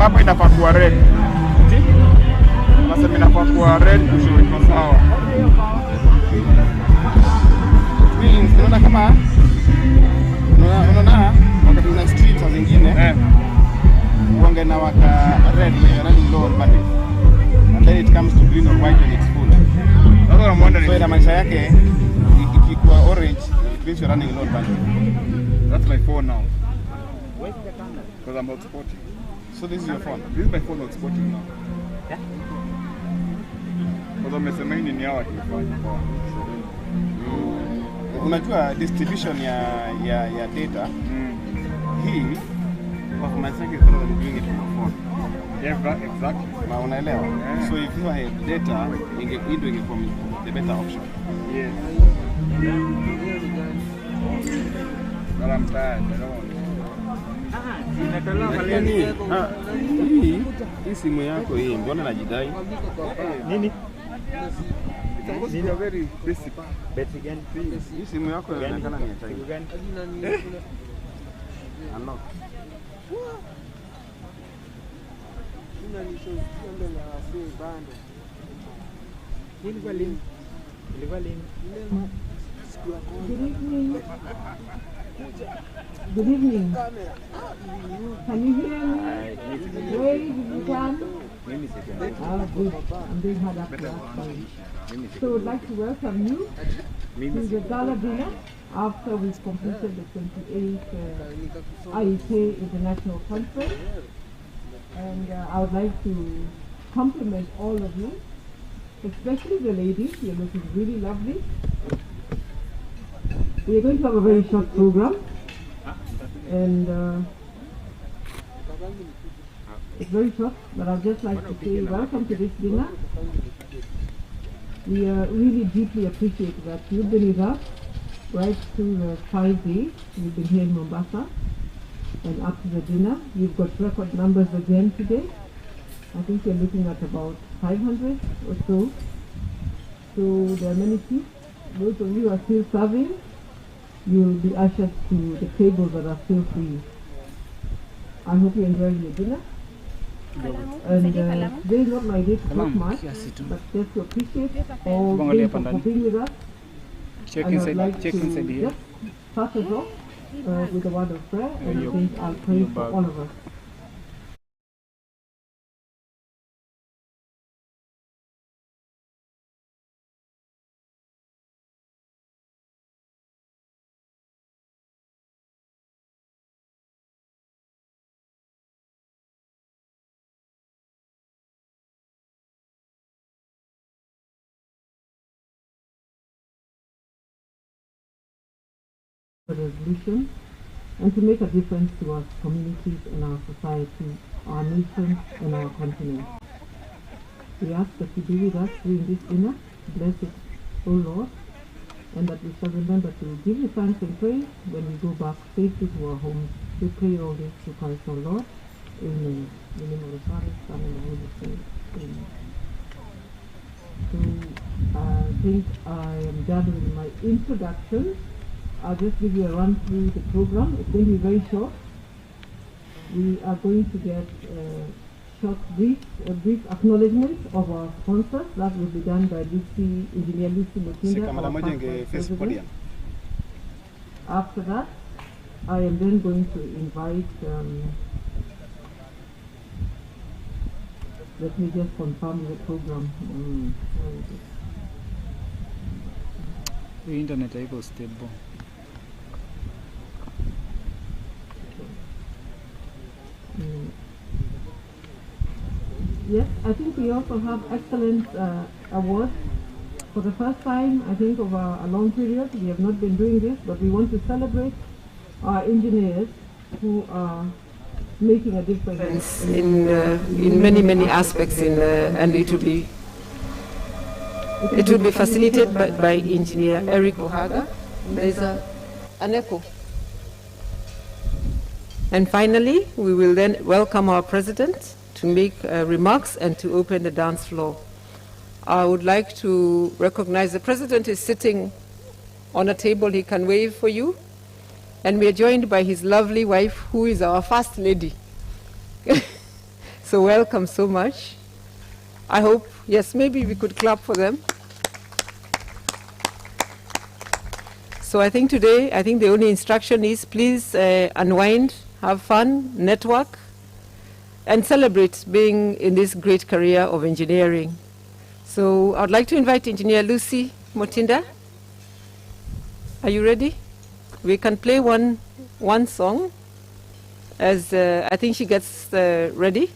hapa inafaa kuwa red. Nasema inafaa kuwa red kushow iko sawa. Means unaona kama unaona wakati una streets zingine uange na waka red running low but and then it comes to green or white when it's full. Sasa unamwona so ina maisha yake ikikuwa orange it means you're running low battery. That's my phone now. Where's the camera? Because I'm hotspotting. So this is your phone? This is my phone hotspotting now. Yeah? Because umesema hii ni hawa kifanya kwa. Unajua distribution ya data hii performance yake is better than doing it on your phone. Yeah, exactly. Na unaelewa? Yeah. So if you have data, ingekuwa the better option. Yes. But I'm tired. I don't want hii simu yako hii mbona najidai? Nini? Nini very basic. Basic gani? Hii simu yako inaonekana ni ya China. Gani? Unlock. Good evening. Can you hear me? Where did you come? Oh, good. I'm doing hard after that. So I would like to welcome you to the Gala dinner after we've completed the 28th IEkK International Conference. And I would like to compliment all of you, especially the ladies. You're looking really lovely. We're going to have a very short program, and it's very short, but I'd just like to say welcome to this dinner. We really deeply appreciate that you've been with us right through the 5 days. We've been here in Mombasa and up to the dinner. You've got record numbers again today. I think you're looking at about 500 or so. So there are many seats. Those of you who are still serving, you'll be ushered to the tables that are still free. I hope you're enjoying your dinner. And today is not my day to talk much, but just to appreciate all things for being with us. Check inside here. Just start us off with a word of prayer, and I think I'll pray for all of us. Resolution and to make a difference to our communities and our society, our nation and our continent. We ask that you be with us during this dinner. Bless it, O Lord, and that we shall remember to give you thanks and praise when we go back safely to our homes. We pray all this through Christ our Lord. Amen. In the name of the Father, Son, and the Holy Spirit. Amen. So I think I am done with my introduction. I'll just give you a run through the program. It's going to be very short. We are going to get brief acknowledgements of our sponsors. That will be done by Engineer Lucy Mutinda, our past president. After that, I am then going to invite, let me just confirm the program. The internet is stable. Yes, I think we also have excellence awards. For the first time, I think, over a long period, we have not been doing this, but we want to celebrate our engineers who are making a difference in many aspects, and it will be facilitated by Engineer Eric Ohaga. There's an echo. And finally, we will then welcome our president to make remarks and to open the dance floor. I would like to recognize the president is sitting on a table. He can wave for you. And we are joined by his lovely wife, who is our first lady. So welcome so much. I hope, yes, maybe we could clap for them. So I think today, the only instruction is please unwind, have fun, network, and celebrate being in this great career of engineering. So I'd like to invite Engineer Lucy Motinda. Are you ready? We can play one song as I think she gets ready.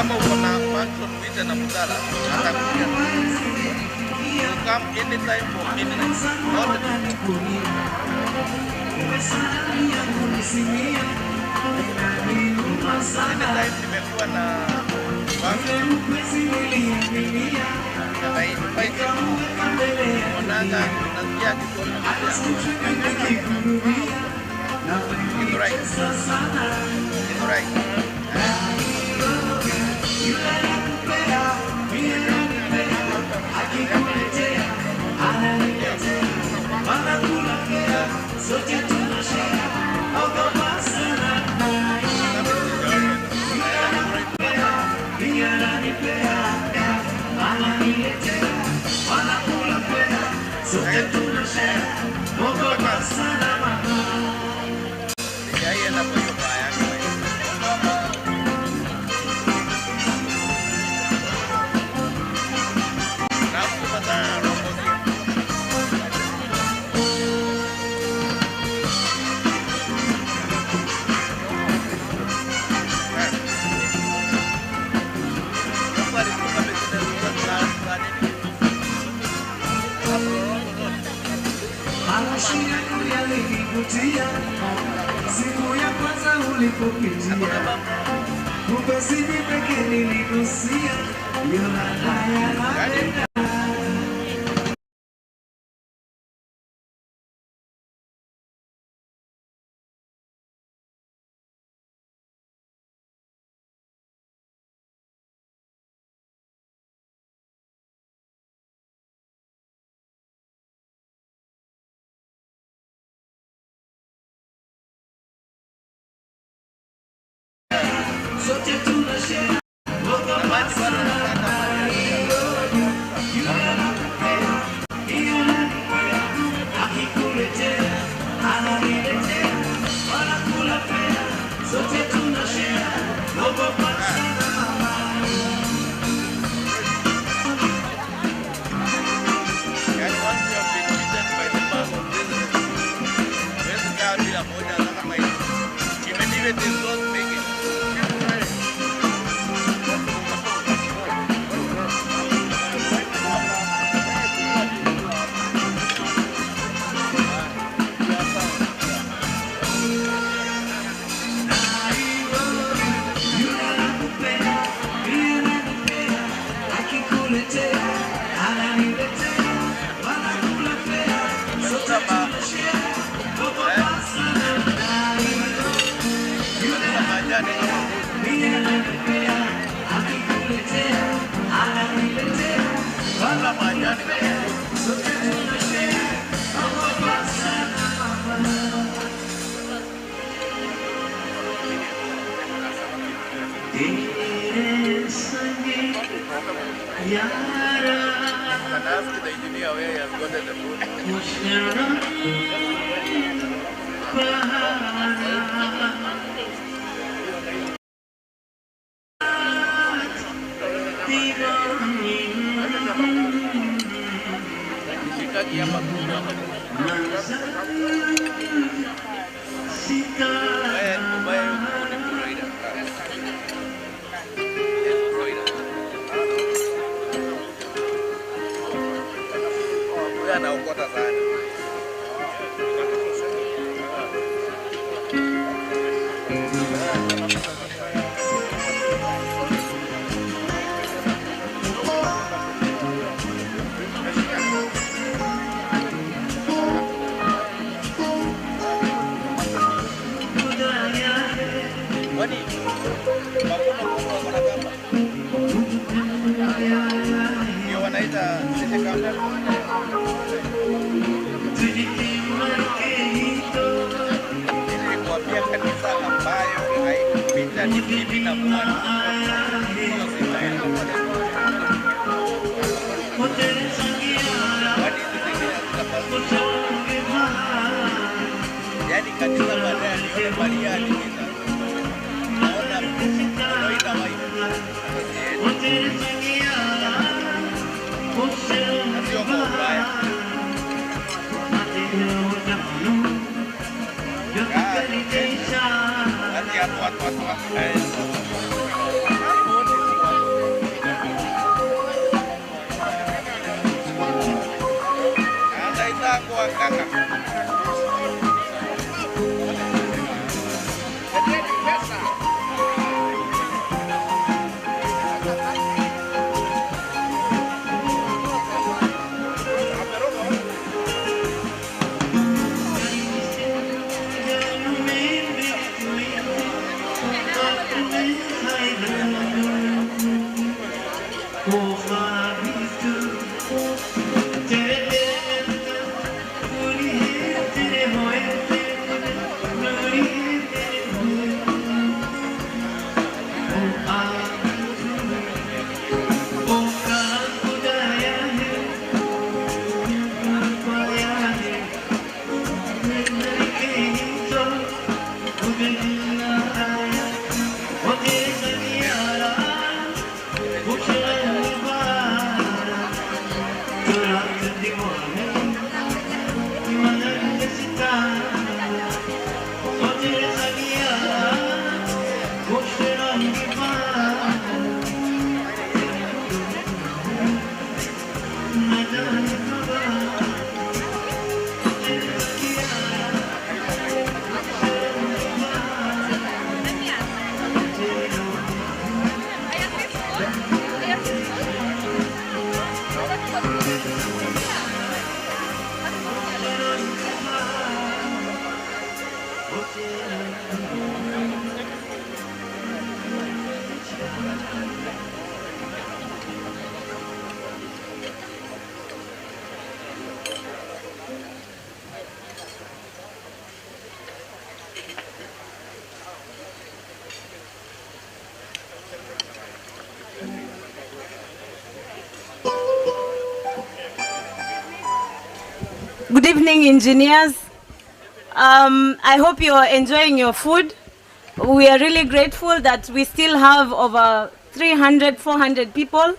kama uko na function vita na Gala, atakuja. You come anytime for midnight. All the time. Anytime nimekuwa na Onanga nasikia kikoni It's right. It's right. Siku ya kwanza ulipopitia upesini peke niligusia sote tunashare Good evening, engineers. I hope you're enjoying your food. We are really grateful that we still have over 300, 400 people.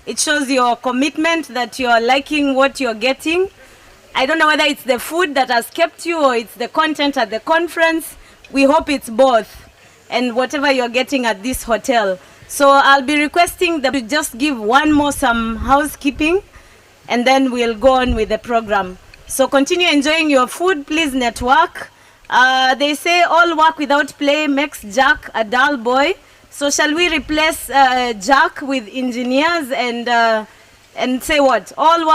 It shows your commitment that you're liking what you're getting. I don't know whether it's the food that has kept you or it's the content at the conference. We hope it's both, and whatever you're getting at this hotel. So I'll be requesting that you just give one more some housekeeping, and then we'll go on with the program. So continue enjoying your food, please network. They say all work without play makes Jack a dull boy. So shall we replace Jack with engineers and say what? All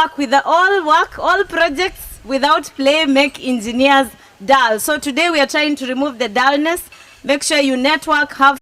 projects without play make engineers dull. So today we are trying to remove the dullness. Make sure you network, have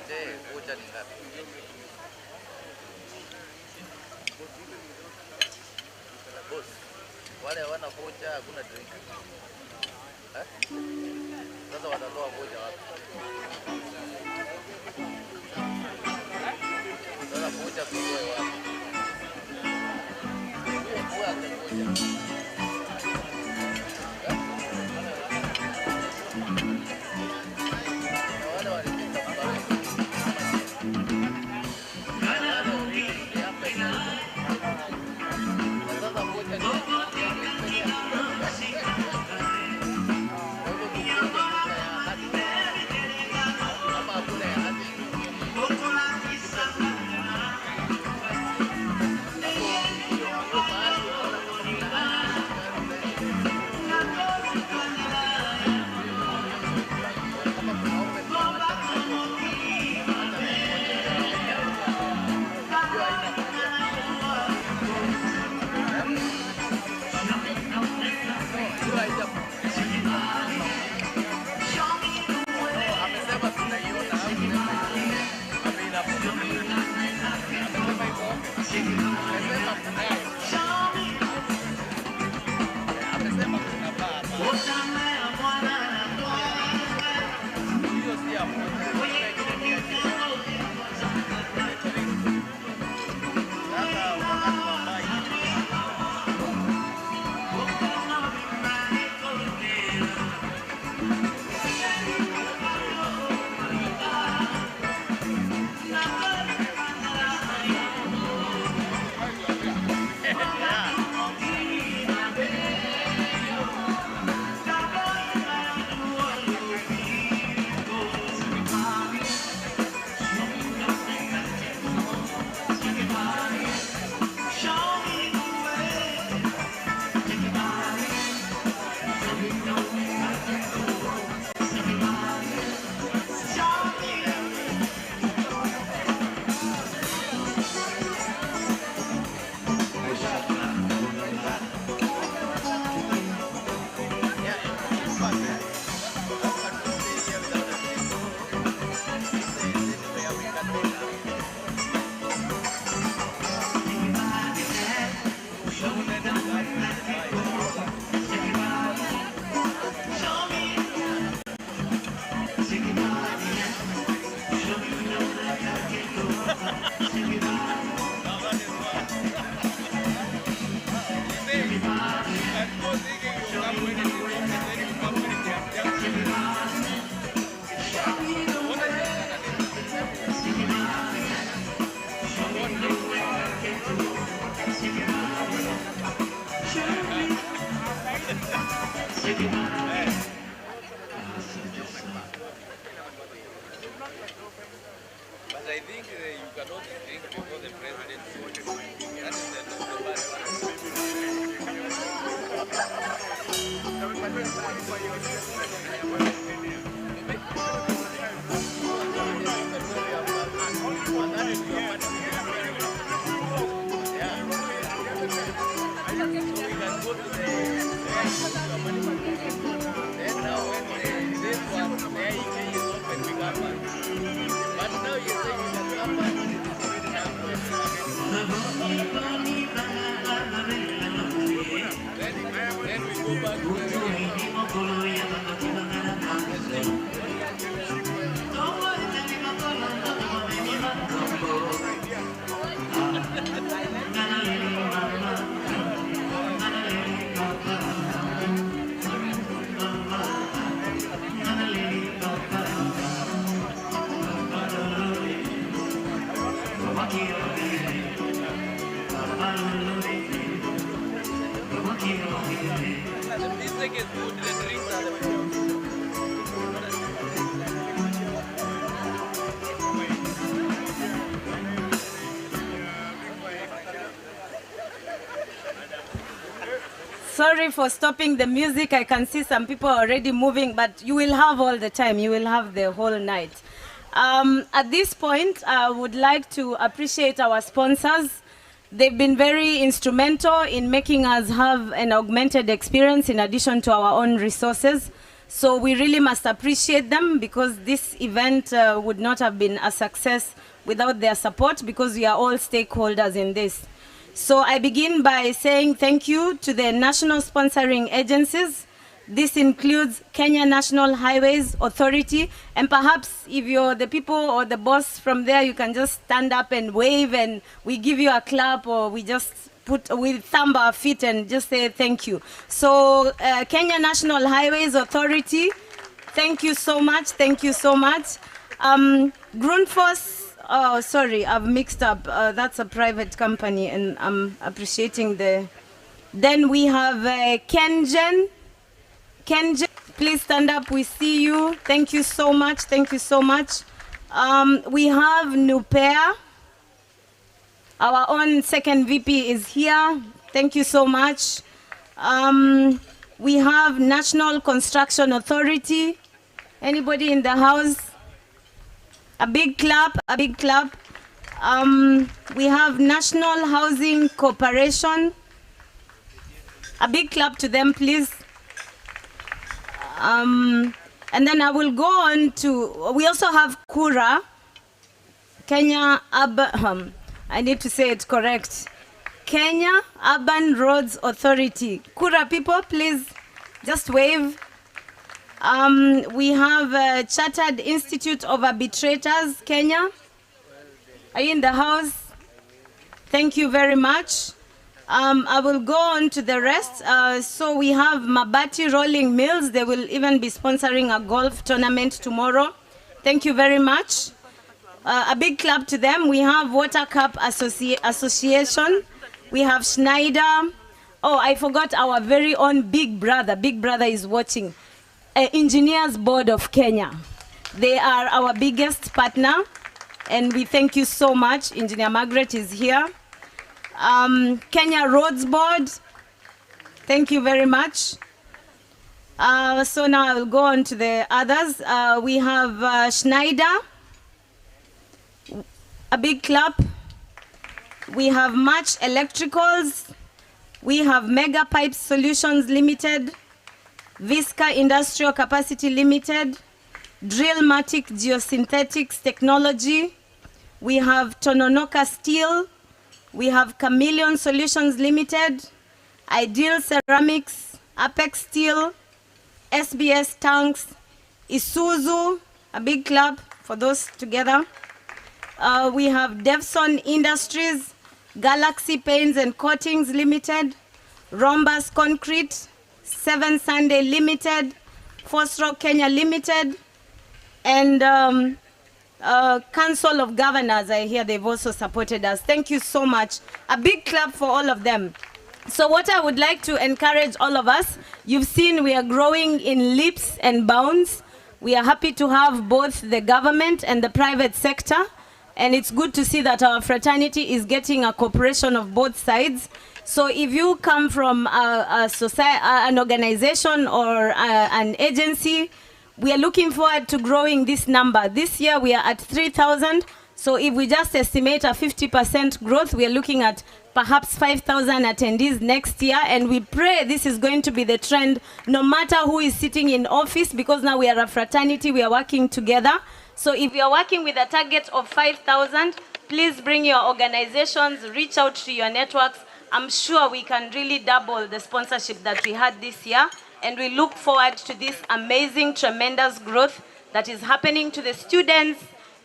vocha ni ngapi? Boss, wale hawana vocha hakuna drink. Sasa watatoa vocha wapi? Sasa vocha tutoe wapi? Huwa vocha. I think you cannot drink before the president. That is Sorry for stopping the music. I can see some people are already moving, but you will have all the time. You will have the whole night. At this point, I would like to appreciate our sponsors. They've been very instrumental in making us have an augmented experience in addition to our own resources. So we really must appreciate them, because this event would not have been a success without their support, because we are all stakeholders in this. So I begin by saying thank you to the national sponsoring agencies. This includes Kenya National Highways Authority, and perhaps if you're the people or the boss from there, you can just stand up and wave and we give you a clap, or we thumb our feet and just say thank you. So Kenya National Highways Authority, thank you so much, thank you so much. Grundfos, oh sorry, I've mixed up, that's a private company, and I'm appreciating the, then we have Kenjen, please stand up, we see you. Thank you so much, thank you so much. We have Nupea, our own second VP is here. Thank you so much. We have National Construction Authority. Anybody in the house? A big clap, a big clap. We have National Housing Corporation. A big clap to them, please. And then I will go on to, we also have Kura, Kenya Urban, I need to say it correct, Kenya Urban Roads Authority. Kura people, please just wave. We have Chartered Institute of Arbitrators, Kenya. Are you in the house? Thank you very much. I will go on to the rest. So we have Mabati Rolling Mills. They will even be sponsoring a golf tournament tomorrow. Thank you very much. A big clap to them. We have Water Cup Association. We have Schneider. Oh, I forgot our very own Big Brother. Big Brother is watching. Engineers Board of Kenya. They are our biggest partner, and we thank you so much. Engineer Margaret is here. Kenya Roads Board, thank you very much. So now I will go on to the others. We have Schneider, a big clap. We have Match Electricals. We have Mega Pipe Solutions Limited, Visca Industrial Capacity Limited, Drillmatic Geosynthetics Technology. We have Tononoka Steel. We have Chameleon Solutions Limited, Ideal Ceramics, Apex Steel, SBS Tanks, Isuzu, a big clap for those together. We have Devson Industries, Galaxy Paints and Coatings Limited, Rhombus Concrete, Seven Sunday Limited, Force Rock Kenya Limited, and Council of Governors, I hear they've also supported us. Thank you so much. A big clap for all of them. So what I would like to encourage all of us, you've seen we are growing in leaps and bounds. We are happy to have both the government and the private sector, and it's good to see that our fraternity is getting a cooperation of both sides. So if you come from an organization or an agency, we are looking forward to growing this number. This year we are at 3,000. So if we just estimate a 50% growth, we are looking at perhaps 5,000 attendees next year. And we pray this is going to be the trend no matter who is sitting in office, because now we are a fraternity, we are working together. So if you are working with a target of 5,000, please bring your organizations, reach out to your networks. I'm sure we can really double the sponsorship that we had this year. And we look forward to this amazing, tremendous growth that is happening to the students,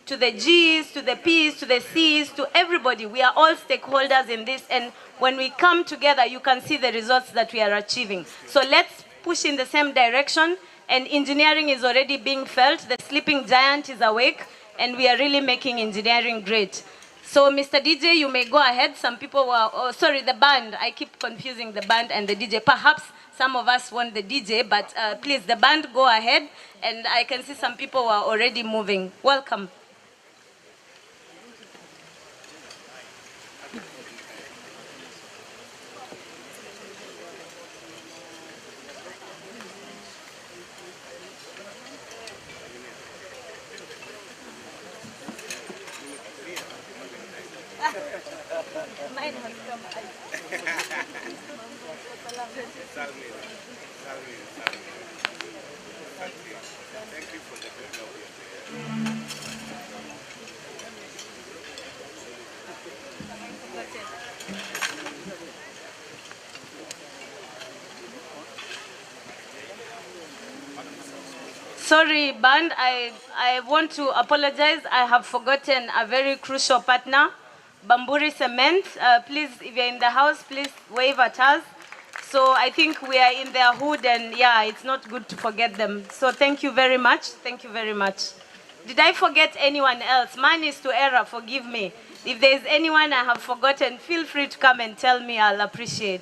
to the Gs, to the Ps, to the Cs, to everybody. We are all stakeholders in this. And when we come together, you can see the results that we are achieving. So let's push in the same direction. And engineering is already being felt. The sleeping giant is awake. And we are really making engineering great. So, Mr. DJ, you may go ahead. Some people were, oh, sorry, the band. I keep confusing the band and the DJ. Perhaps some of us want the DJ, but please, the band, go ahead. And I can see some people were already moving. Welcome. Mine has come. Sorry, band, I want to apologize. I have forgotten a very crucial partner, Bamburi Cement. Please, if you're in the house, please wave at us. So I think we are in their hood, and yeah, it's not good to forget them. So thank you very much. Thank you very much. Did I forget anyone else? Mine is to error, forgive me. If there's anyone I have forgotten, feel free to come and tell me, I'll appreciate.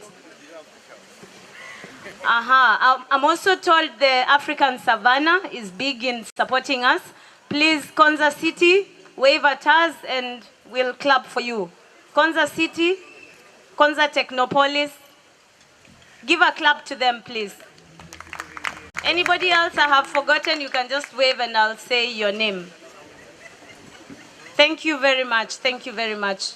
I'm also told the African Savannah is big in supporting us. Please, Konza City, wave at us and we'll clap for you. Konza City, Konza Technopolis, give a clap to them, please. Anybody else I have forgotten, you can just wave and I'll say your name. Thank you very much. Thank you very much.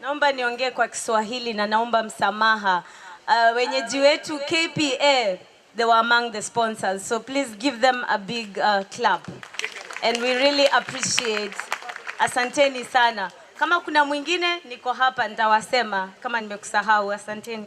Naomba niongee kwa Kiswahili na naomba msamaha. Wenyeji wetu KPA, they were among the sponsors. So please give them a big clap. And we really appreciate. Asanteni sana. Kama kuna mwingine, niko hapa nitawasema. Kama nimekusahau, asanteni.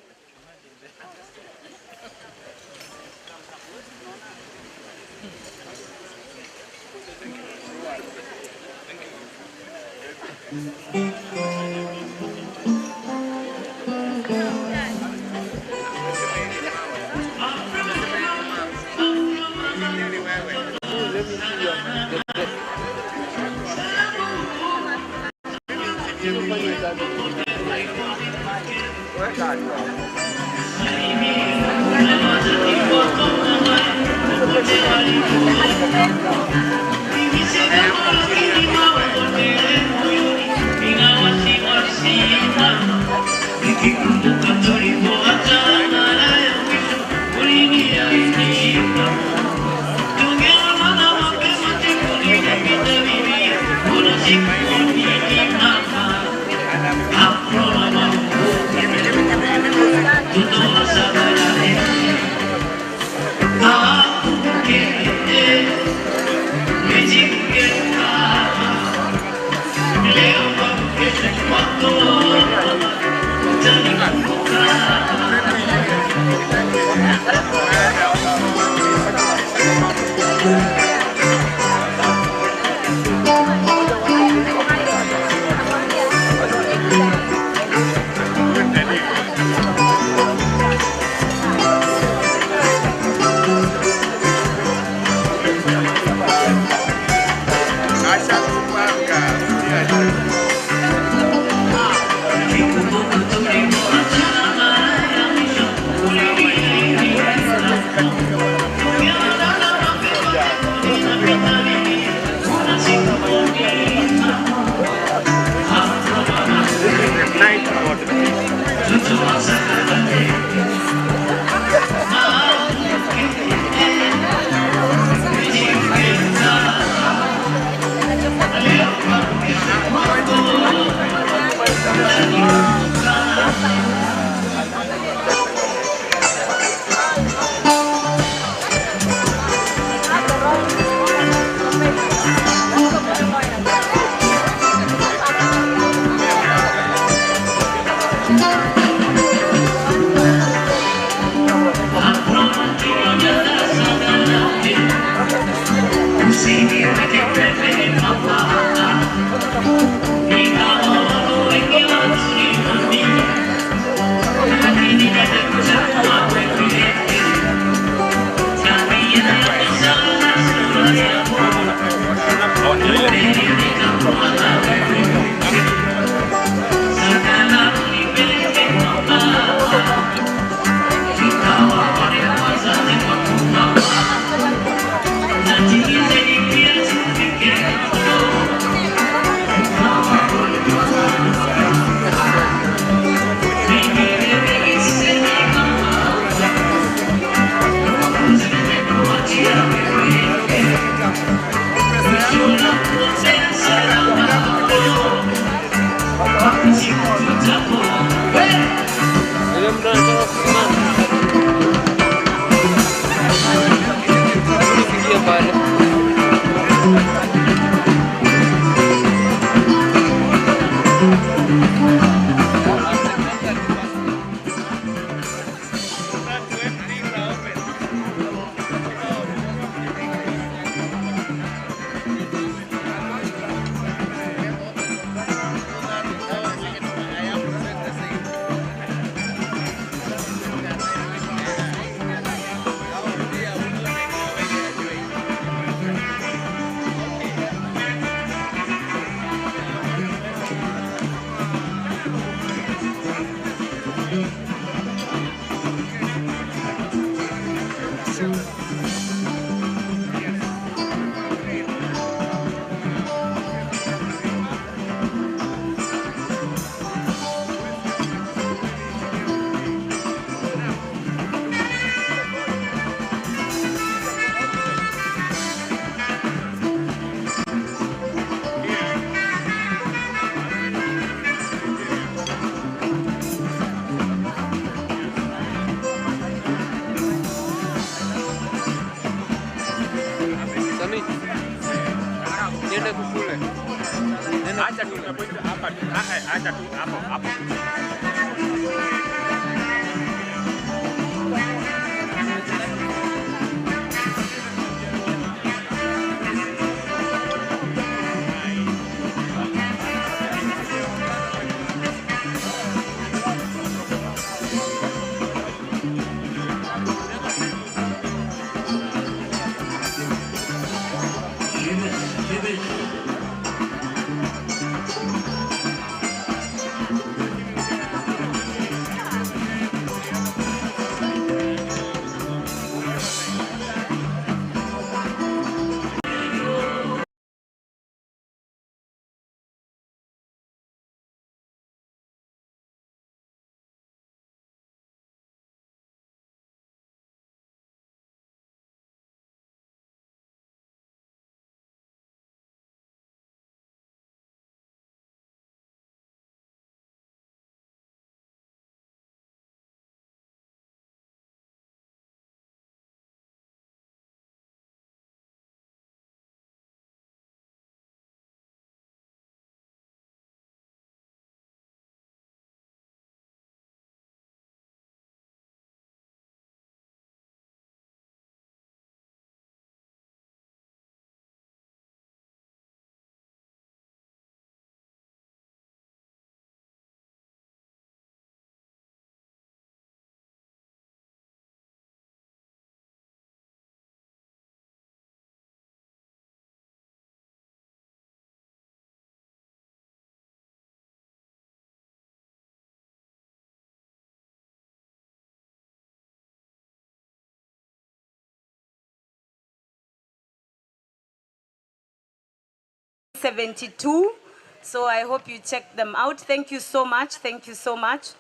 72. So I hope you check them out. Thank you so much. Thank you so much.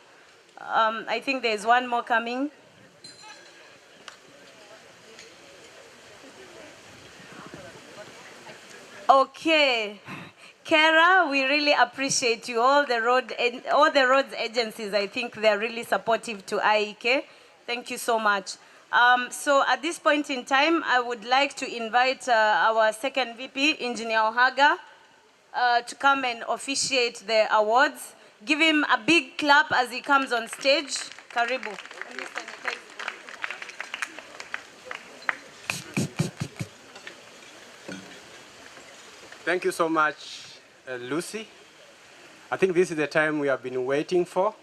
I think there's one more coming. Okay. Kara, we really appreciate you. All the roads agencies, I think they're really supportive to IEkK. Thank you so much. So at this point in time, I would like to invite our second VP, Engineer Ohaga, to come and officiate the awards. Give him a big clap as he comes on stage. Karibu. Thank you so much, Lucy. I think this is the time we have been waiting for,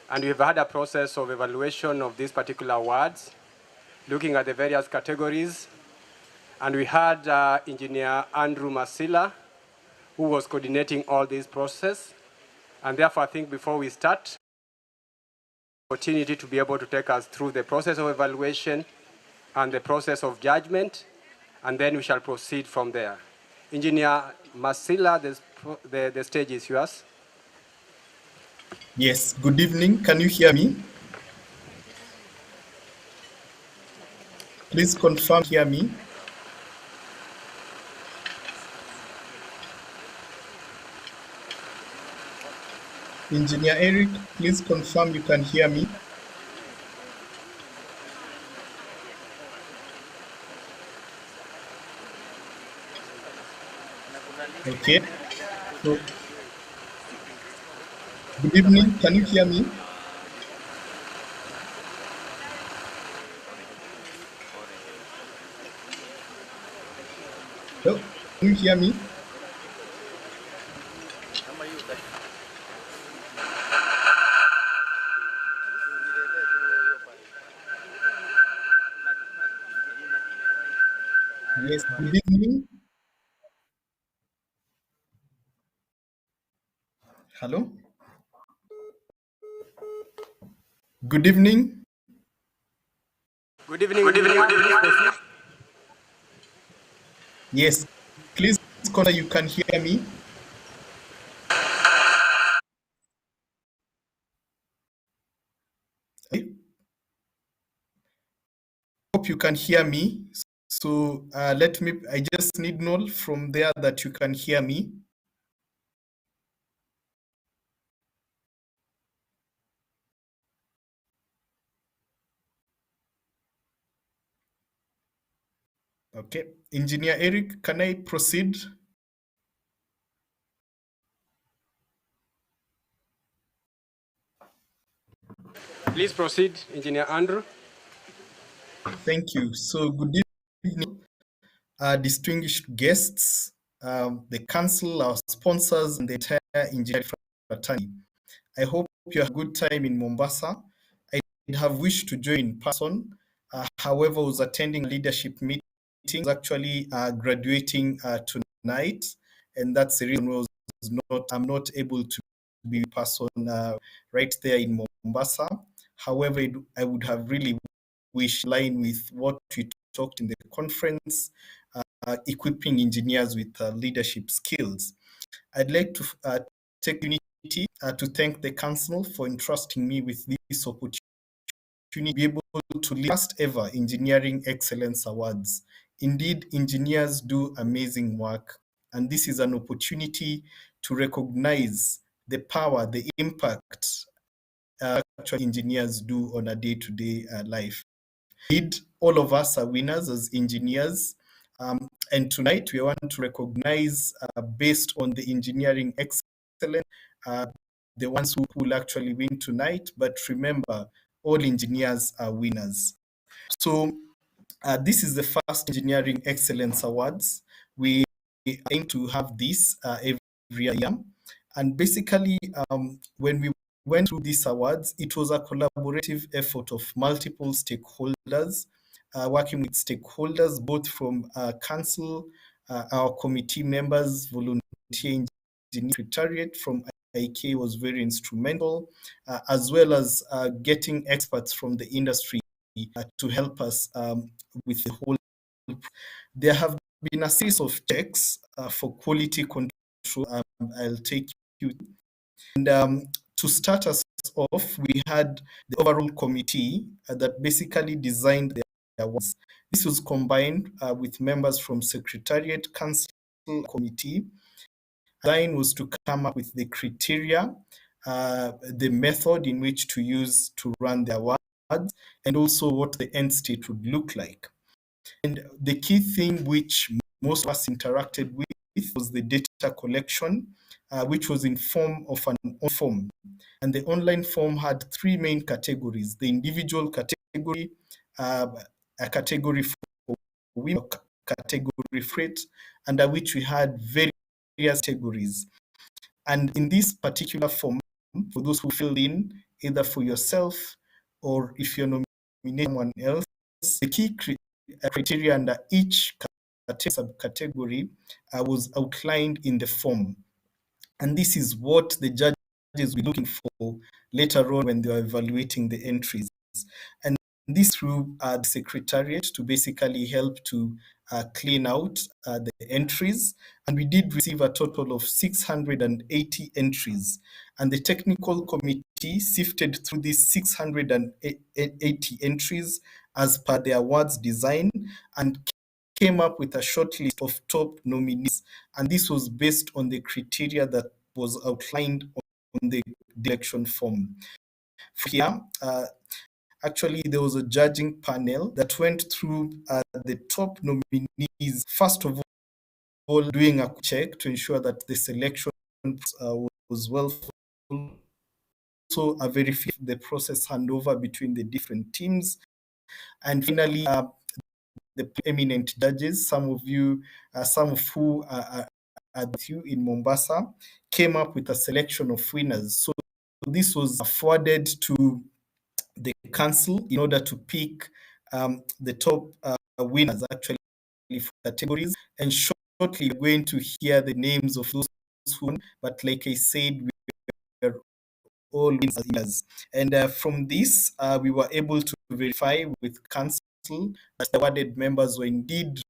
and we've had a process of evaluation of these particular awards, looking at the various categories, and we had Engineer Andrew Masila, who was coordinating all this process, and therefore I think before we start, opportunity to be able to take us through the process of evaluation and the process of judgment, and then we shall proceed from there. Engineer Masila, the stage is yours. Yes, good evening. Can you hear me? Please confirm, hear me. Engineer Eric, please confirm you can hear me. Okay. So, good evening. Can you hear me? Hello? Can you hear me? Yes, good evening. Hello? Good evening. Good evening. Good evening. Good evening. Yes, please confirm you can hear me. I hope you can hear me. So I just need know from there that you can hear me. Okay, Engineer Eric, can I proceed? Please proceed, Engineer Andrew. Thank you. So good evening, distinguished guests, the council, our sponsors, and the entire engineering fraternity. I hope you had a good time in Mombasa. I have wished to join in person. However, I was attending a leadership meeting, was actually graduating tonight, and that's the reason I'm not able to be in person right there in Mombasa. However, I would have really wished line with what we talked in the conference, equipping engineers with leadership skills. I'd like to take unity to thank the council for entrusting me with this opportunity to be able to lead first ever Engineering Excellence Awards. Indeed, engineers do amazing work, and this is an opportunity to recognize the power, the impact actually engineers do on a day-to-day life. Indeed, all of us are winners as engineers, and tonight we want to recognize, based on the engineering excellence, the ones who will actually win tonight. But remember, all engineers are winners. So this is the first Engineering Excellence Awards. We aim to have this every year. And basically, when we went through these awards, it was a collaborative effort of multiple stakeholders, working with stakeholders, both from council, our committee members, volunteer engineering secretariat from IEkK was very instrumental, as well as getting experts from the industry to help us with the whole. There have been a series of checks for quality control. I'll take you. And to start us off, we had the overall committee that basically designed the awards. This was combined with members from Secretariat, Council, Committee, Design was to come up with the criteria, the method in which to use to run the awards, and also what the end state would look like. And the key thing which most of us interacted with was the data collection, which was in form of an online form. And the online form had three main categories: the individual category, a category for women, category freight, under which we had various categories. And in this particular form, for those who filled in, either for yourself or if you're nominating someone else, the key criteria under each subcategory was outlined in the form. And this is what the judges were looking for later on when they were evaluating the entries. And this through the secretariat to basically help to clean out the entries. And we did receive a total of 680 entries. And the technical committee sifted through these 680 entries as per the awards design and came up with a short list of top nominees. And this was based on the criteria that was outlined on the election form. Here, actually, there was a judging panel that went through the top nominees, first of all, doing a check to ensure that the selection was well followed. So a verification the process handover between the different teams. And finally, the eminent judges, some of who are with you in Mombasa, came up with a selection of winners. So this was forwarded to the council in order to pick the top winners actually for categories. And shortly we're going to hear the names of those who won, but like I said, we are all winners. And from this, we were able to verify with council that the awarded members were indeed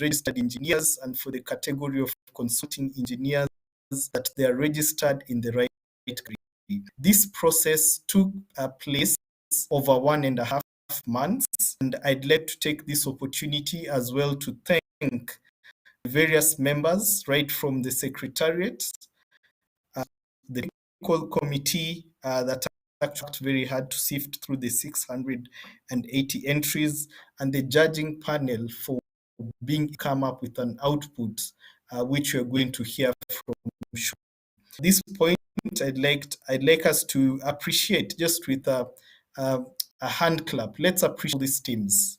registered engineers, and for the category of consulting engineers, that they are registered in the right category. This process took place over 1.5 months, and I'd like to take this opportunity as well to thank various members, right from the secretariat, the technical committee that actually worked very hard to sift through the 680 entries, and the judging panel for being come up with an output which we're going to hear from shortly. At this point, I'd like us to appreciate just with a hand clap. Let's appreciate these teams.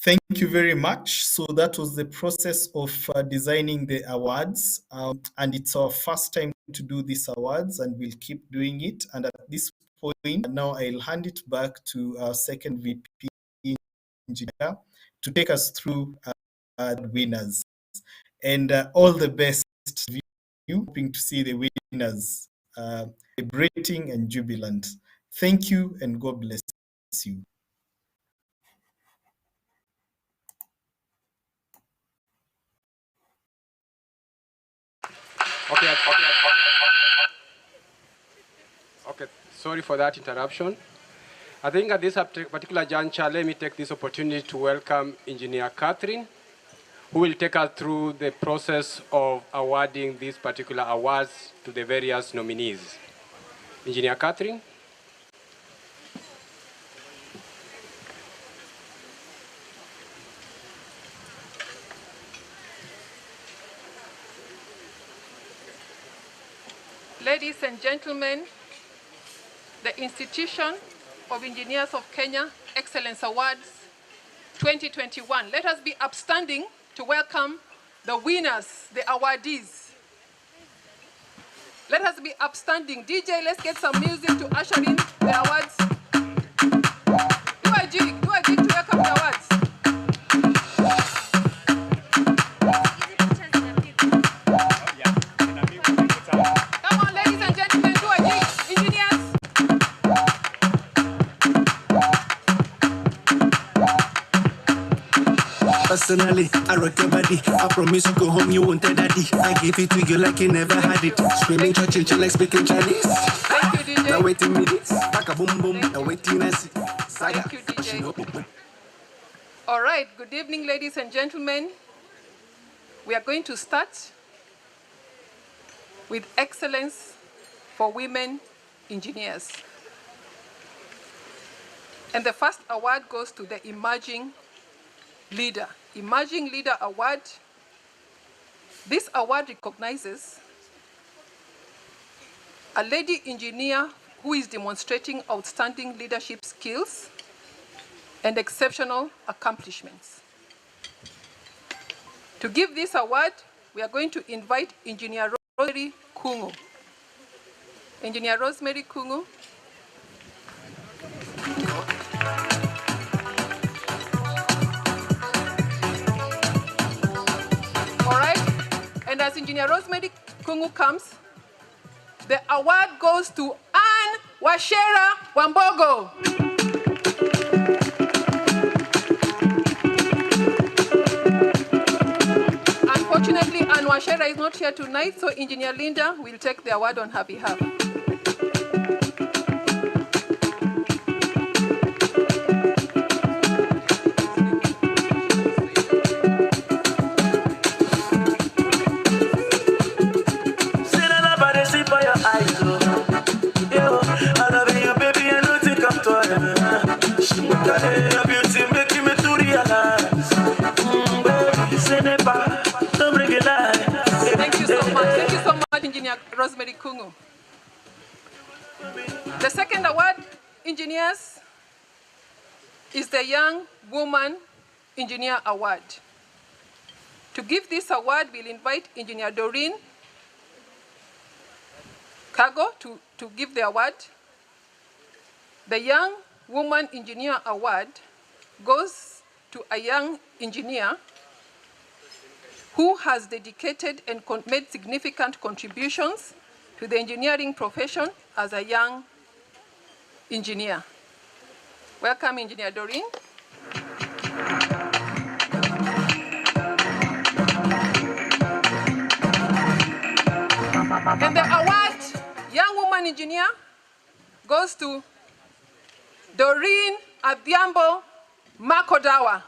Thank you very much. So that was the process of designing the awards, and it's our first time to do these awards, and we'll keep doing it. And at this point, now I'll hand it back to our second VP engineer to take us through the winners. And all the best to you, hoping to see the winners celebrating and jubilant. Thank you, and God bless you. Okay, sorry for that interruption. I think at this particular juncture, let me take this opportunity to welcome Engineer Catherine, who will take us through the process of awarding these particular awards to the various nominees. Engineer Catherine. Ladies and gentlemen, the Institution of Engineers of Kenya Excellence Awards 2021. Let us be upstanding to welcome the winners, the awardees. Let us be upstanding. DJ, let's get some music to usher in the awards. Do a jig to welcome the awards. Come on, ladies and gentlemen, do a jig. Engineers. Personally, I rock your body. I promise you go home, you won't tell daddy. I give it to you like you never had it. Screaming church like speaking Chinese. Thank you, DJ. Now waiting minutes. Back a boom boom. Now waiting I see. Thank you, DJ. All right, good evening, ladies and gentlemen. We are going to start with Excellence for Women Engineers. And the first award goes to the Emerging Leader. Emerging Leader Award. This award recognizes a lady engineer who is demonstrating outstanding leadership skills and exceptional accomplishments. To give this award, we are going to invite Engineer Rosemary Kungu. Engineer Rosemary Kungu. All right, and as Engineer Rosemary Kungu comes, the award goes to Anne Washera Wambogo. Unfortunately, Anne Washera is not here tonight, so Engineer Linda will take the award on her behalf. Engineer Rosemary Kungu. The second award, engineers, is the Young Woman Engineer Award. To give this award, we'll invite Engineer Doreen Kago to give the award. The Young Woman Engineer Award goes to a young engineer who has dedicated and made significant contributions to the engineering profession as a young engineer. Welcome, Engineer Doreen. And the award, Young Woman Engineer, goes to Doreen Adhiambo Makodawa.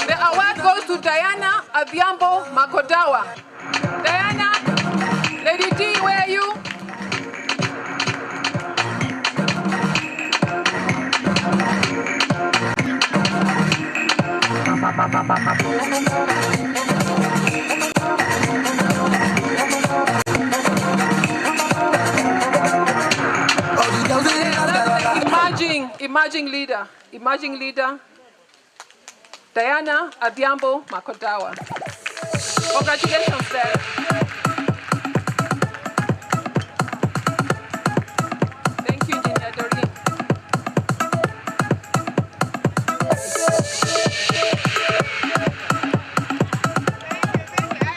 The award goes to Diana Adhiambo Makodawa. Diana, Lady D, where are you? Emerging leader, Diana Adhiambo Makodawa. Congratulations, there. Thank you, Engineer Doreen.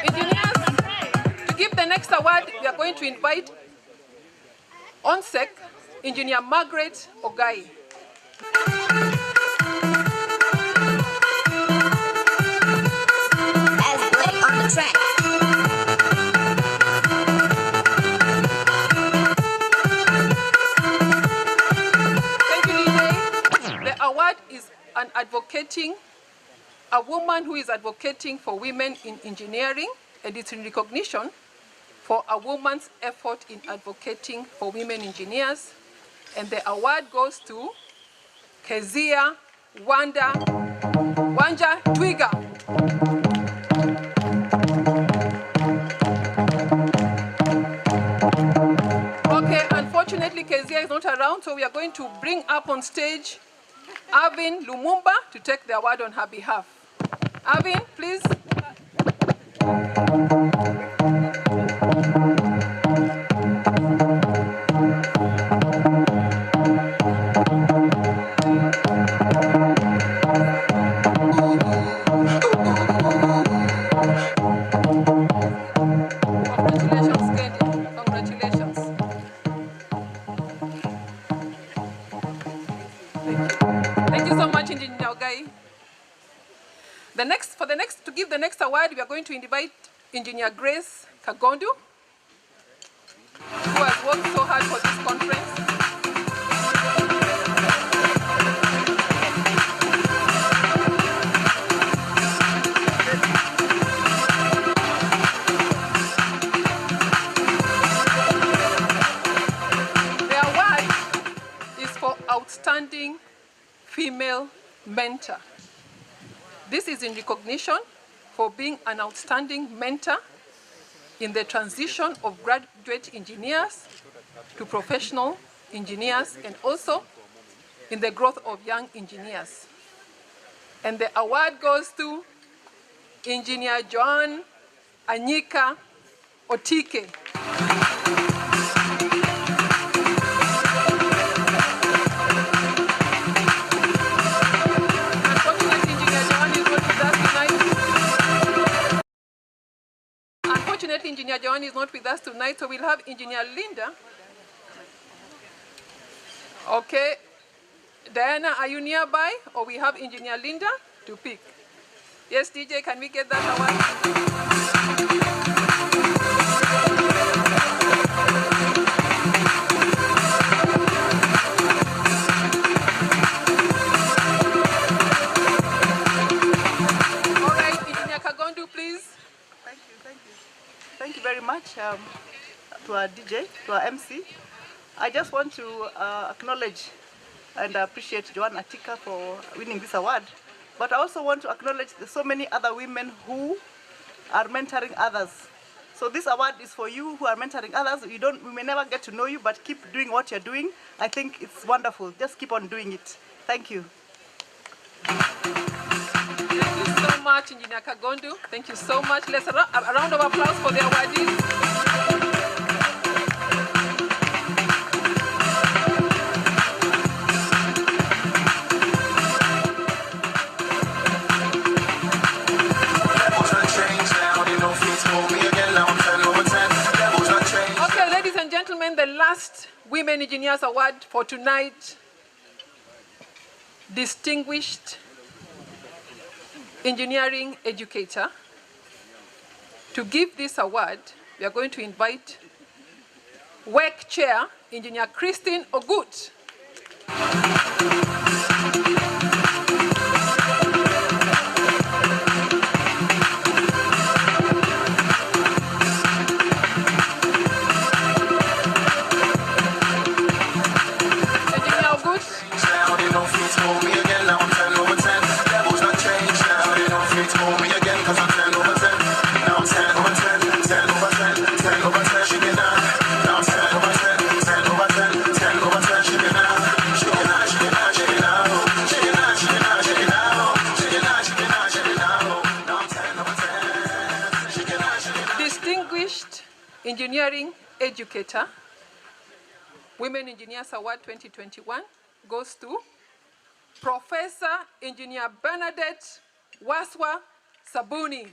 Engineers, to give the next award, we are going to invite ONSEC, Engineer Margaret Ogai. A woman who is advocating for women in engineering, and it's in recognition for a woman's effort in advocating for women engineers. And the award goes to Kezia Wanja Twiga. Okay, unfortunately Kezia is not around, so we are going to bring up on stage Arvin Lumumba to take the award on her behalf. Arvin, please. to give the next award, we are going to invite Engineer Grace Kagondu, who has worked so hard for this conference. The award is for Outstanding Female Mentor. This is in recognition for being an outstanding mentor in the transition of graduate engineers to professional engineers and also in the growth of young engineers. And the award goes to Engineer Joan Anyika Otike. Unfortunately, Engineer Joan is not with us tonight, so we'll have Engineer Linda. Okay. Diana, are you nearby? Or we have Engineer Linda to pick? Yes, DJ, can we get that award? All right, Engineer Kagondu, please. Thank you, thank you. Thank you very much to our DJ, to our MC. I just want to acknowledge and appreciate Joan Atika for winning this award. But I also want to acknowledge so many other women who are mentoring others. So this award is for you who are mentoring others. We may never get to know you, but keep doing what you're doing. I think it's wonderful. Just keep on doing it. Thank you. Thank you so much, Engineer Kagondu. Thank you so much. Let's a round of applause for the awardees. Okay, ladies and gentlemen, the last Women Engineers Award for tonight, Distinguished Engineering Educator. To give this award, we are going to invite WEC Chair, Engineer Christine Ogut. Distinguished Engineering Educator, Women Engineers Award 2021 goes to Professor Engineer Bernadette Waswa Sabuni.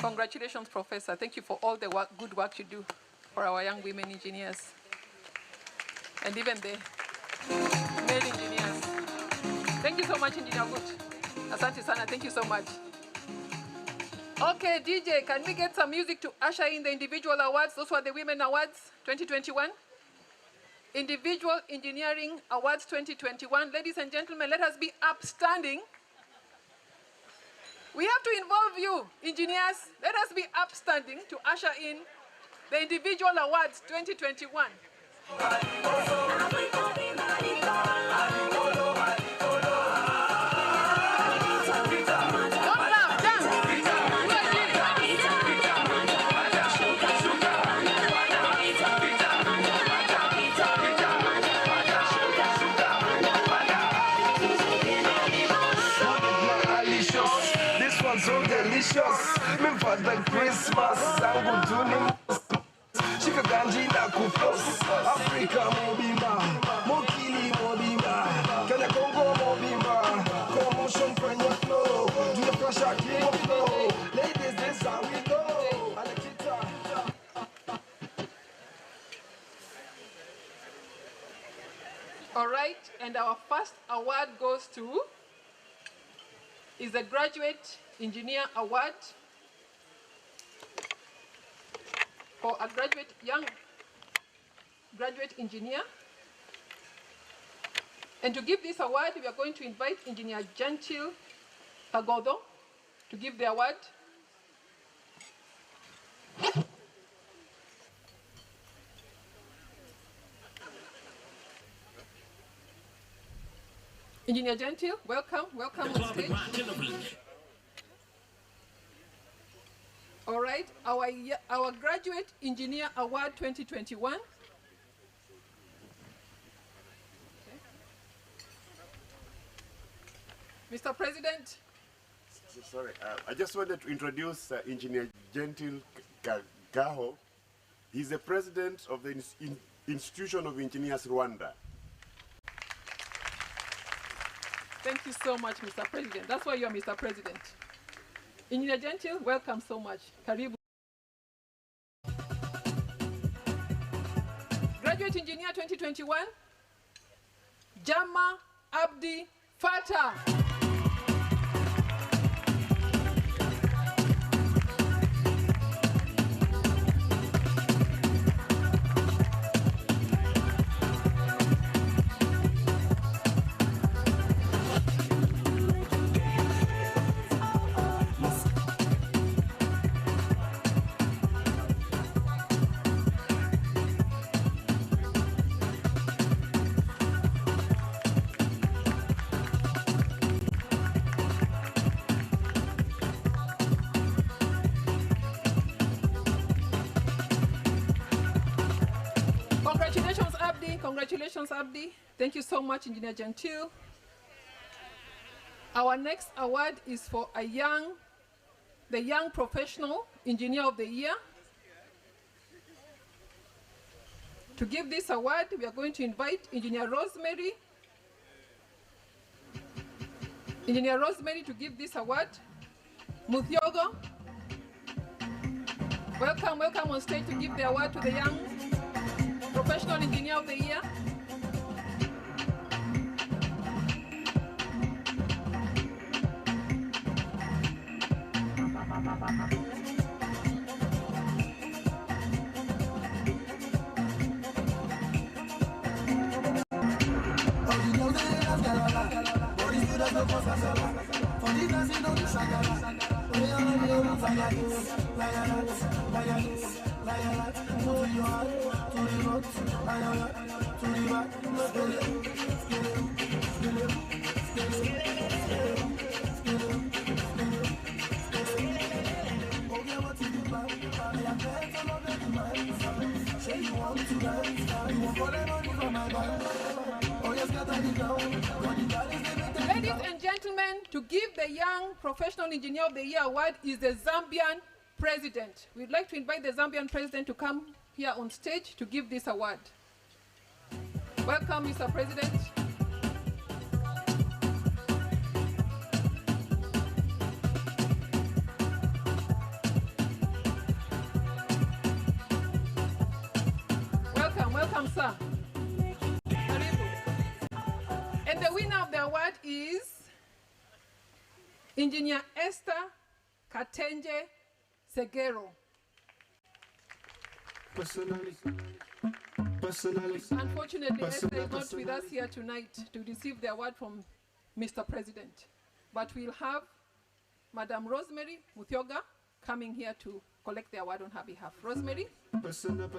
Congratulations, Professor. Thank you for all the good work you do for our young women engineers and even the male engineers. Thank you so much, Engineer Gut. Asante sana, thank you so much. Okay, DJ, can we get some music to usher in the individual awards? Those were the Women Awards 2021. Individual Engineering Awards 2021. Ladies and gentlemen, let us be upstanding. We have to involve you, engineers. Let us be upstanding to usher in the Individual Awards 2021. so delicious. Me fat like Christmas. Zangu tuni Chika ganji na kuflos. Africa mobimba, Mokili mobimba, Kenya Congo mobimba. Commotion kwenye flow, do the pressure keep up flow. Ladies, this how we go. All right, and our first award goes to is the Graduate Engineer Award for a young graduate engineer. And to give this award, we are going to invite Engineer Gentil Pagodo to give the award. Engineer Gentil, welcome on stage. All right, our Graduate Engineer Award 2021. Mr. President. Sorry, I just wanted to introduce Engineer Gentil Gaho. He's the president of the Institution of Engineers Rwanda. Thank you so much, Mr. President. That's why you are Mr. President. Engineer Gentil, welcome so much. Karibu. Graduate Engineer 2021, Jama Abdi Fatah. Congratulations, Abdi. Thank you so much, Engineer Gentil. Our next award is for the Young Professional Engineer of the Year. To give this award, we are going to invite Engineer Rosemary. Engineer Rosemary to give this award. Muthyogo, welcome on stage to give the award to the Young Professional Engineer of the Year. Ladies and gentlemen, to give the Young Professional Engineer of the Year award is the Zambian President. We'd like to invite the Zambian President to come here on stage to give this award. Welcome, Mr. President. Welcome, sir. And the winner of the award is Engineer Esther Katenje Segero. Unfortunately, Esther is not with us here tonight to receive the award from Mr. President. But we'll have Madam Rosemary Muthyoga coming here to collect the award on her behalf. Rosemary? Personally.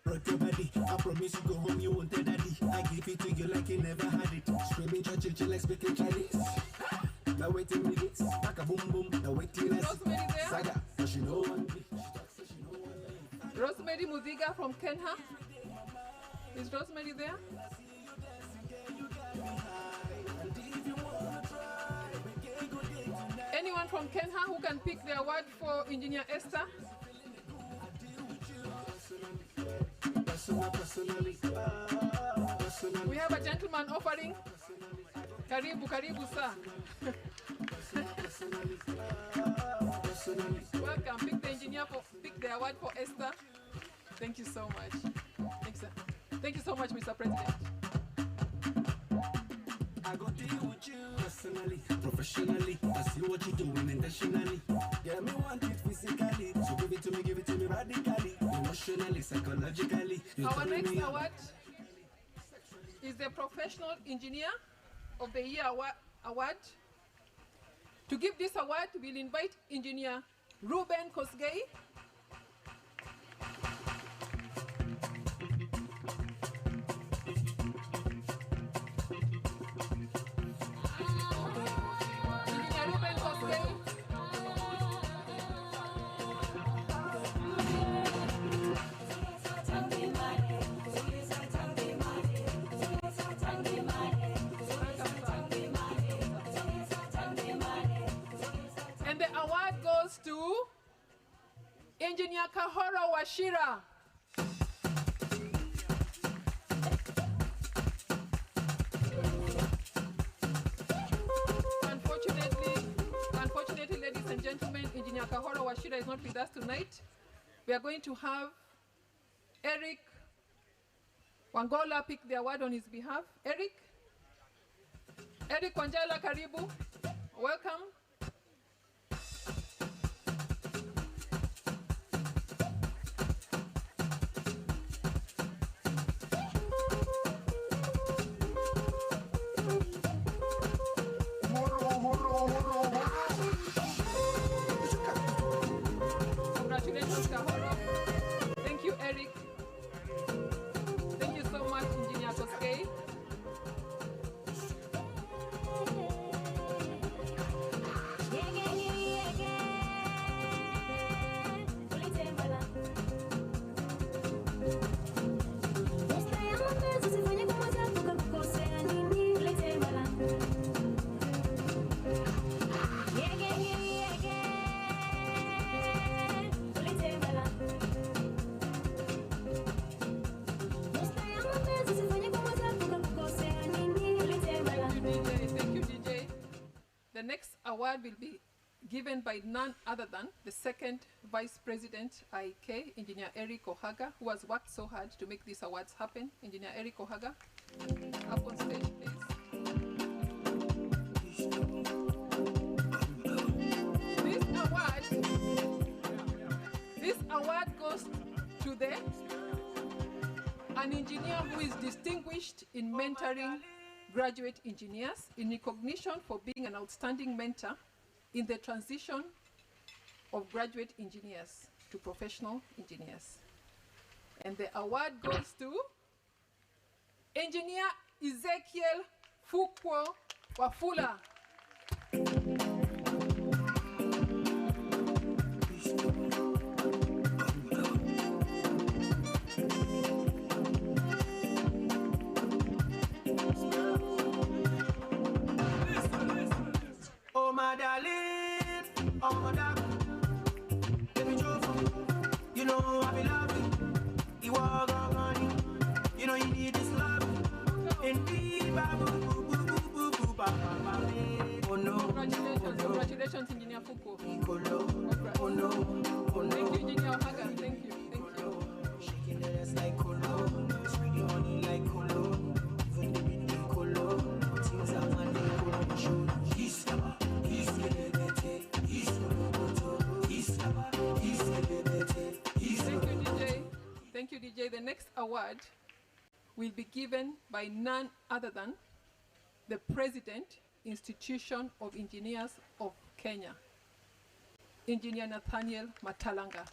Rock your body, I promise you go home, you won't tell daddy. I give it to you like you never had it. Screaming chill like speaking Chinese. Now waiting minutes, like a boom boom. Now waiting saga, so she know one me. Rosemary Mudiga from Kenya. Is Rosemary there? Anyone from Kenya who can pick the award for Engineer Esther? We have a gentleman offering. Karibu, karibu, sir. Welcome. Pick the engineer pick the award for Esther. Thank you so much. Thanks, sir. Thank you so much, Mr. President. I go deal with you personally, professionally. I see what you're doing intentionally. Yeah, me want it physically, so give it to me radically, emotionally, psychologically. Our next award is the Professional Engineer of the Year award. To give this award, we'll invite Engineer Ruben Kosgei. And the award goes to Engineer Kahoro Washira. Unfortunately, ladies and gentlemen, Engineer Kahoro Washira is not with us tonight. We are going to have Eric Wangola pick the award on his behalf. Eric Wanjala, karibu. Welcome. Congratulations, Kahoro. Thank you, Eric. Thank you so much, Engineer Koskei. The next award will be given by none other than the second Vice President IEkK, Engineer Eric Ohaga, who has worked so hard to make these awards happen. Engineer Eric Ohaga, up on stage, please. This award goes to an engineer who is distinguished in mentoring graduate engineers in recognition for being an outstanding mentor in the transition of graduate engineers to professional engineers. And the award goes to Engineer Ezekiel Fukwo Wafula. Oh my darling, oh my darling, let me show you. You know I be loving you, are gone. You know you need this love. Indeed, oh no. Congratulations, Engineer Fuko. Oh no, oh no. Thank you, Engineer Haga. Thank you. Shaking the ass like colo, spreading money like colo, even the bit colo. Things are money colo show. Thank you, DJ. The next award will be given by none other than the President, Institution of Engineers of Kenya, Engineer Nathaniel Matalanga.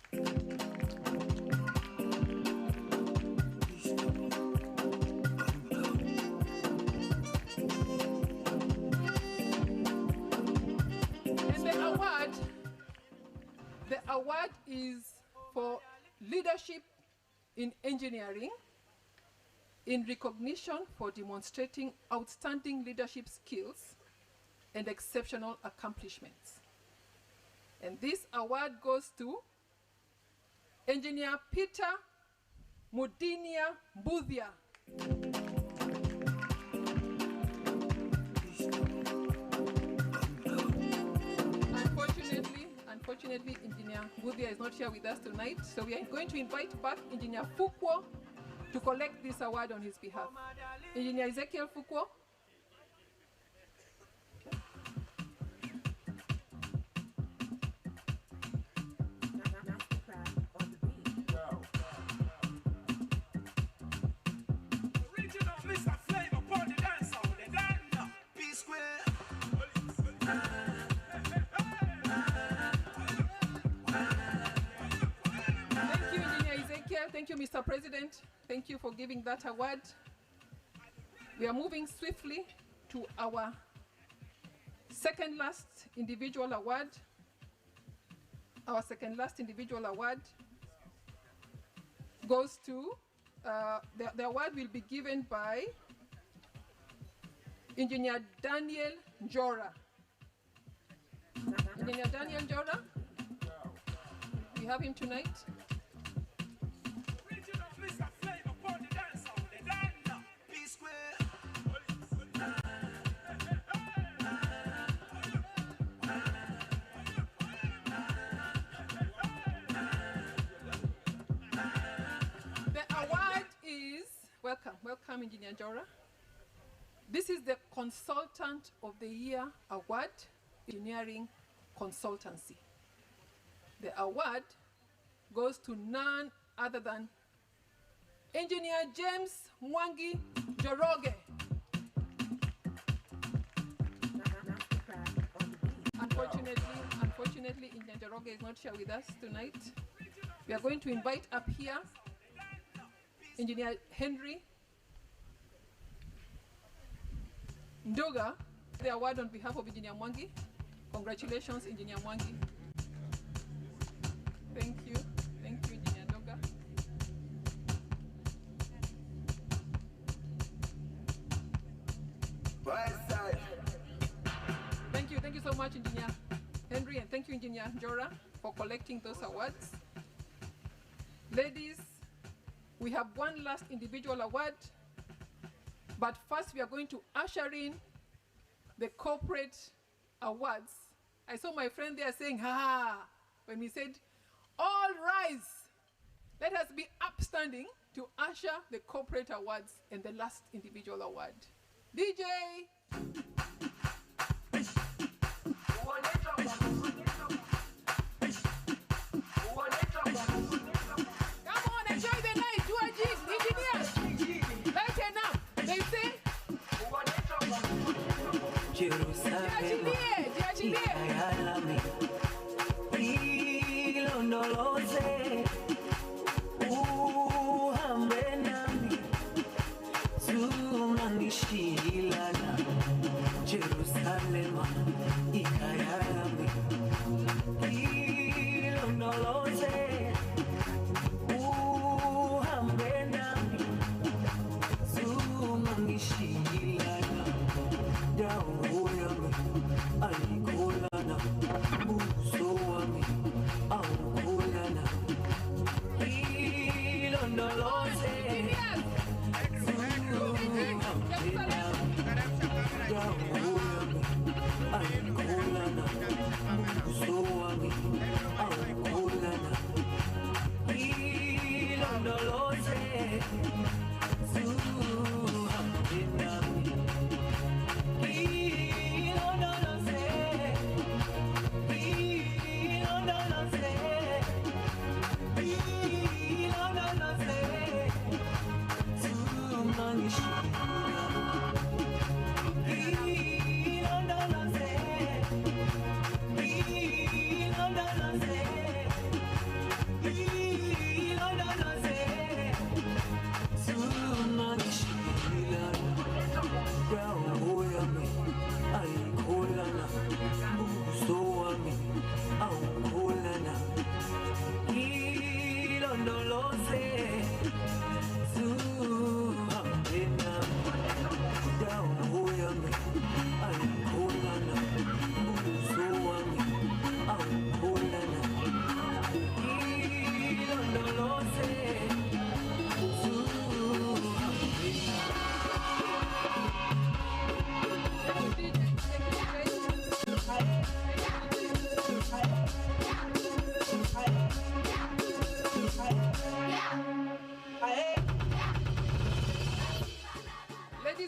The award is for leadership in engineering in recognition for demonstrating outstanding leadership skills and exceptional accomplishments. And this award goes to Engineer Peter Mudinia Mbuthia. Unfortunately, Engineer Mbuthia is not here with us tonight, so we are going to invite back Engineer Fukwo to collect this award on his behalf. Engineer Ezekiel Fukwo. Thank you, Mr. President. Thank you for giving that award. We are moving swiftly to our second last individual award. Our second last individual award goes to, the award will be given by Engineer Daniel Njora. Engineer Daniel Njora, we have him tonight. Welcome, Engineer Njora. This is the Consultant of the Year Award, Engineering Consultancy. The award goes to none other than Engineer James Mwangi Njoroge. Unfortunately, Engineer Njoroge is not here with us tonight. We are going to invite up here Engineer Henry Ndoga, the award on behalf of Engineer Mwangi. Congratulations, Engineer Mwangi. Thank you, Engineer Ndoga. Thank you so much, Engineer Henry, and thank you, Engineer Njora, for collecting those awards. Ladies, we have one last individual award, but first we are going to usher in the corporate awards. I saw my friend there saying, ha, when we said, all rise. Let us be upstanding to usher the corporate awards and the last individual award. DJ! Jerusalem, ikayami, ilonoloze, uhambe nami, zungangishilana, dawo yami, alikolana, uso wami, awukolana, ilonoloze, zungangishilana, Alkolana, Usoami, Alkolana, Ilondoloze, Zuhaminami, Ilondoloze, Ilondoloze, Ilondoloze, Zumangishina. Ilondoloze,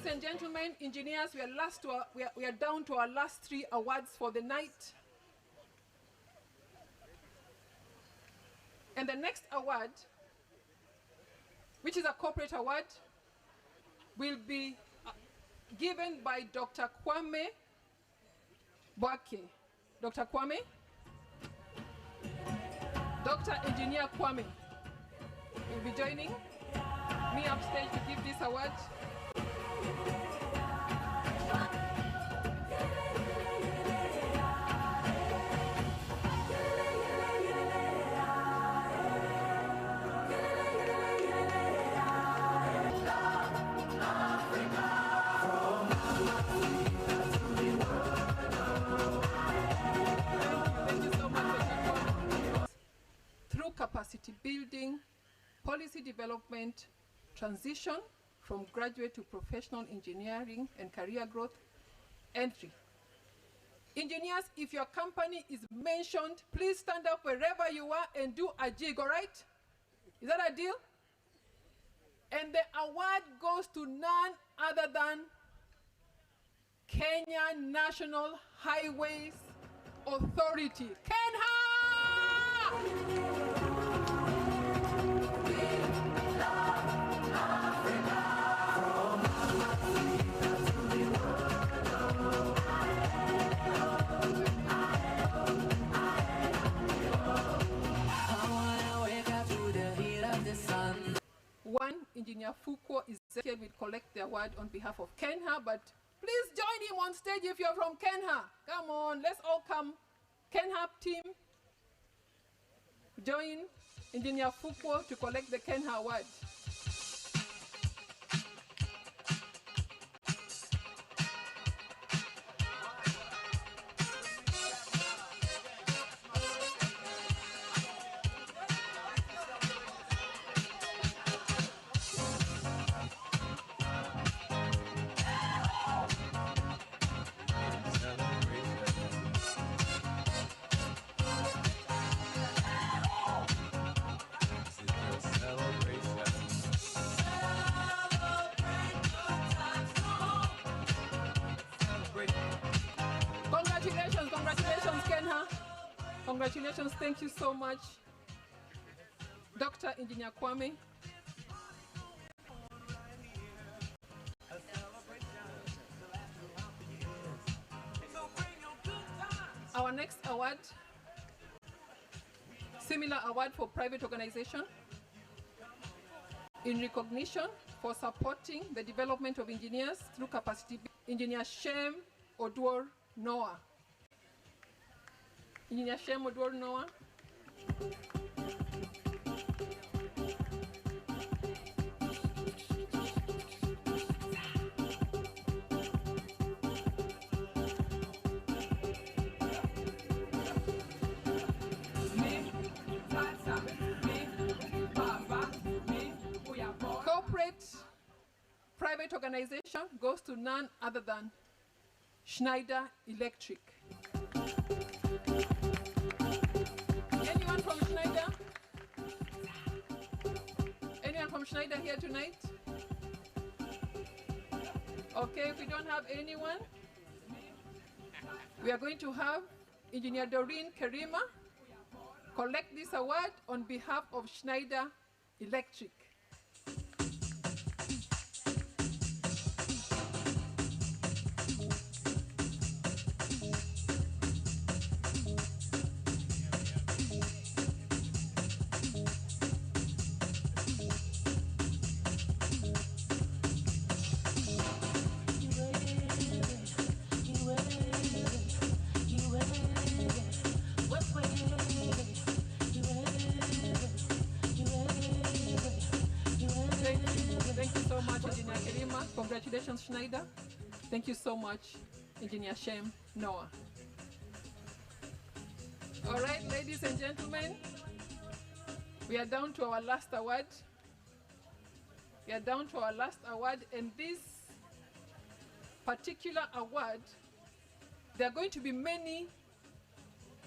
Ladies and gentlemen, engineers, we are down to our last 3 awards for the night. And the next award, which is a corporate award, will be given by Dr. Kwame Bwake. Dr. Kwame? Dr. Engineer Kwame will be joining me upstage to give this award. Through capacity building, policy development, transition from graduate to professional engineering and career growth, entry. Engineers, if your company is mentioned, please stand up wherever you are and do a jig, all right? Is that a deal? And the award goes to none other than Kenya National Highways Authority. KENHA! One, Engineer Fuko is here, will collect the award on behalf of KENHA, but please join him on stage if you're from KENHA. Come on, let's all come. KENHA team, join Engineer Fuko to collect the KENHA award. Congratulations, KENHA. Congratulations, thank you so much. Dr. Engineer Kwame. Our next award, similar award for private organization in recognition for supporting the development of engineers through capacity. Engineer Shem Oduor Noah. Engineer Shem Oduor Noah. Corporate private organization goes to none other than Schneider Electric. Anyone from Schneider? Anyone from Schneider here tonight? Okay, if we don't have anyone, we are going to have Engineer Doreen Kerima collect this award on behalf of Schneider Electric. Congratulations, Schneider. Thank you so much, Engineer Shem Noah. All right, ladies and gentlemen, we are down to our last award. We are down to our last award, and this particular award, there are going to be many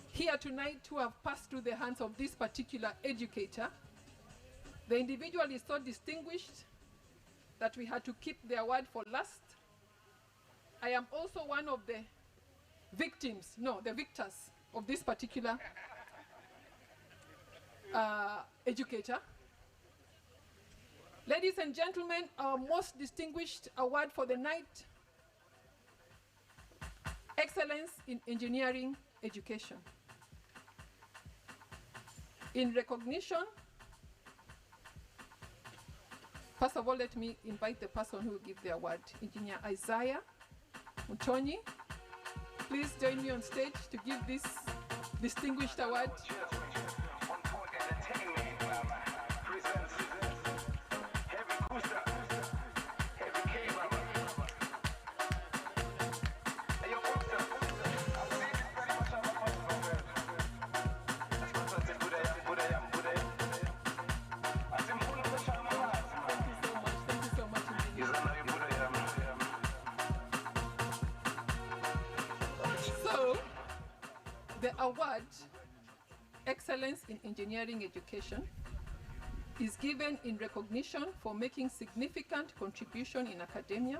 here tonight who have passed through the hands of this particular educator. The individual is so distinguished that we had to keep the award for last. I am also one of the victims, no, the victors of this particular educator. Ladies and gentlemen, our most distinguished award for the night, Excellence in Engineering Education. In recognition, first of all, let me invite the person who will give the award, Engineer Isaiah Mutonyi. Please join me on stage to give this distinguished award. The award, Excellence in Engineering Education, is given in recognition for making significant contribution in academia,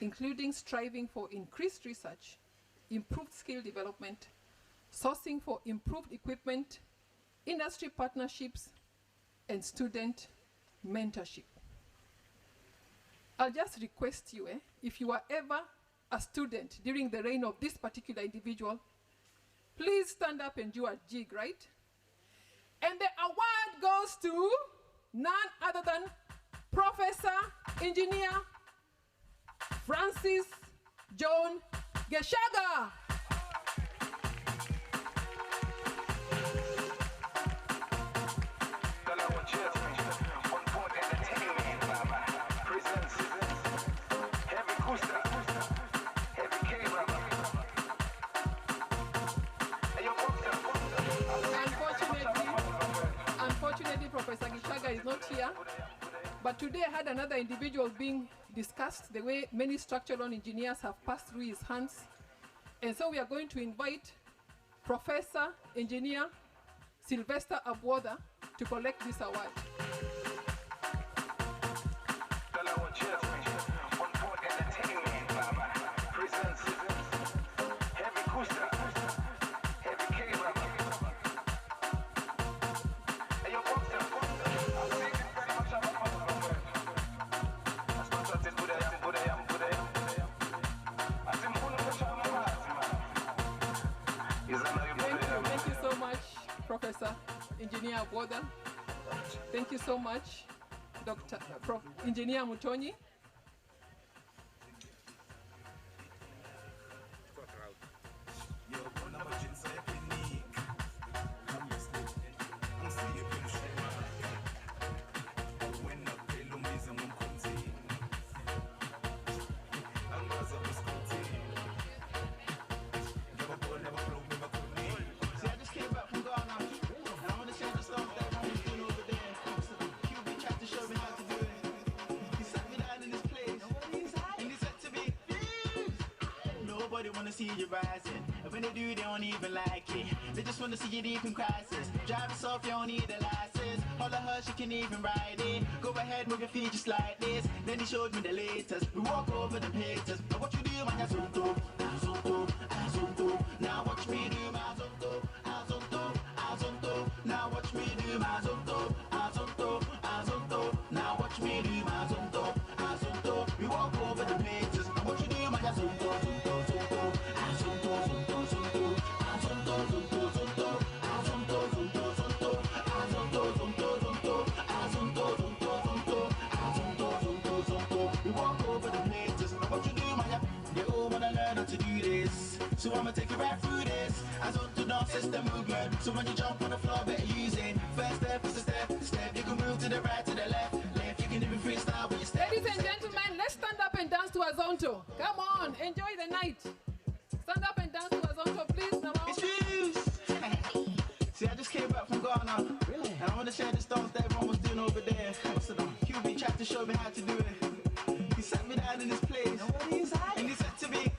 including striving for increased research, improved skill development, sourcing for improved equipment, industry partnerships, and student mentorship. I'll just request you, if you are ever a student during the reign of this particular individual, please stand up and do a jig, right? And the award goes to none other than Professor Engineer Francis John Geshaga. Unfortunately, Professor Geshaga is not here, but today I had another individual being discussed, the way many structural engineers have passed through his hands. And so we are going to invite Professor Engineer Sylvester Abwotha to collect this award. Thank you so much, Professor Engineer Abwotha. Thank you so much, Engineer Mutonyi. Nobody wanna see you rising, and when they do, they don't even like it. They just wanna see you deep in crisis. Drive us off, you don't need a license. All of her, she can even ride it. Go ahead, move your feet just like this. Then he showed me the latest. We walk over the haters. Now what you do, man, azonto, azonto, azonto. Now watch me do my azonto, azonto, azonto. Now watch me do my azonto, azonto, azonto. Now watch me do my azonto, azonto. We walk over the haters. Now what you do, man, azonto, azonto. To do this, so I'ma take you right through this. As on to dance system movement, so when you jump on the floor, better use it. First step is a step. You can move to the right, to the left. You can even freestyle with your step. Ladies and gentlemen, let's stand up and dance to Azonto. Come on, enjoy the night. Stand up and dance to Azonto, please. Now, see, I just came back from Ghana. Really? And I want to share the dance that everyone was doing over there. QB tried to show me how to do it. He sat me down in this place, and he said to me,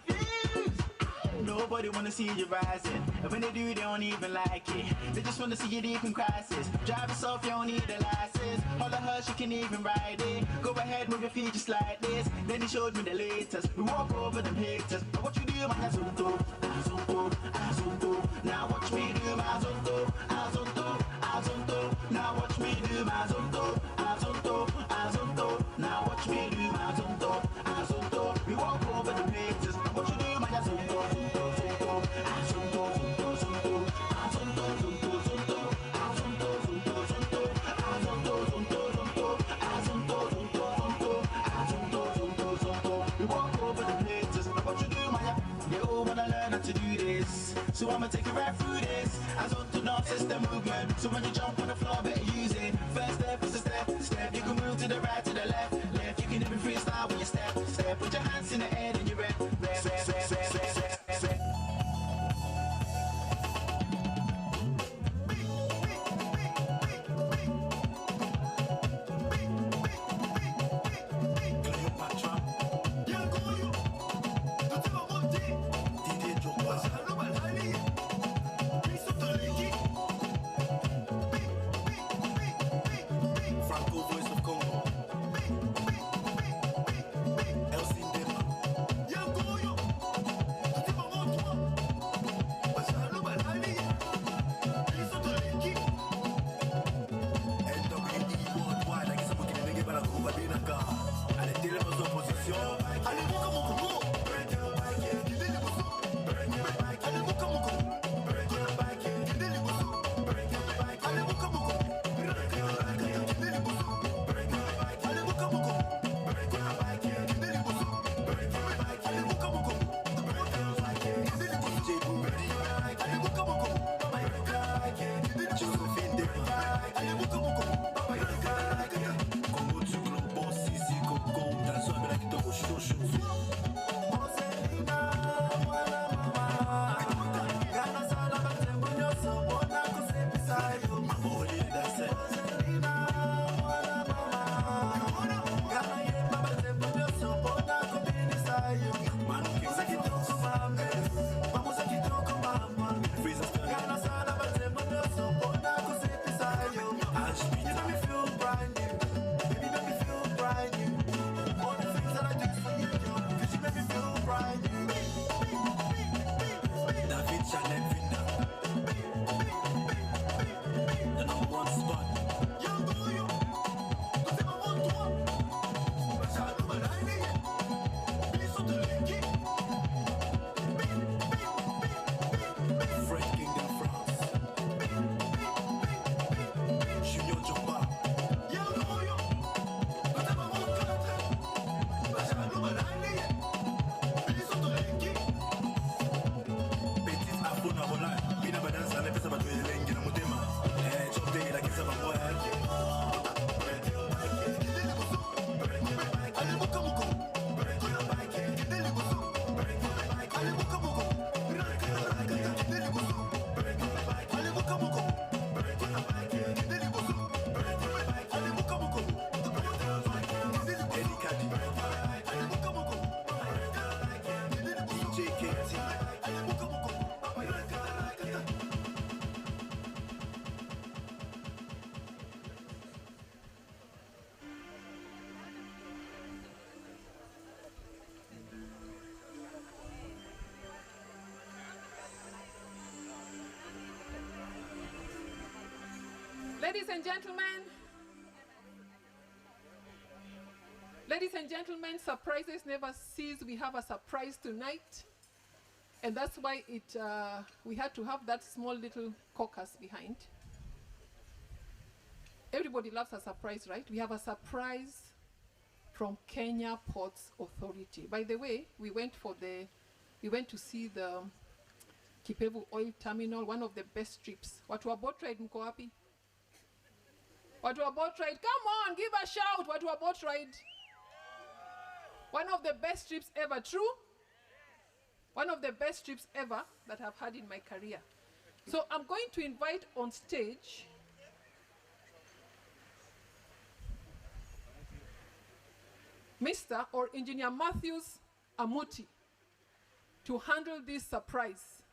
nobody wanna see you rising. And when they do, they don't even like it. They just wanna see you deep in crisis. Drive yourself, you don't need a license. All of her, she can even ride it. Go ahead, move your feet just like this. Then he showed me the latest. We walk over them haters. But what you do, man, azonto, azonto, azonto. Now watch me do my azonto, azonto, azonto. Now watch me do my azonto, azonto, azonto. Now watch me do my azonto, azonto. We walk over them haters. But what you do, man, azonto, azonto, azonto, azonto, azonto, azonto, azonto, azonto, azonto, azonto, azonto, azonto, azonto, azonto, azonto, azonto, azonto. We walk over the haters. But what you do, man, they all wanna learn how to do this. So I'ma take you right through this. As on to not system movement. So when you jump on the floor, better use it. First step is a step. You can move to the right, to the left. You can even freestyle when you step. Put your hands in the air and you rap. Ladies and gentlemen, surprises never cease. We have a surprise tonight. And that's why we had to have that small little caucus behind. Everybody loves a surprise, right? We have a surprise from Kenya Ports Authority. By the way, we went to see the Kipevu Oil Terminal, one of the best trips. Watu wa boat ride mko wapi? Watu wa boat ride, come on, give a shout. Watu wa boat ride. One of the best trips ever, true? One of the best trips ever that I've had in my career. So I'm going to invite on stage Mr. or Engineer Matthews Amuti. to handle this surprise.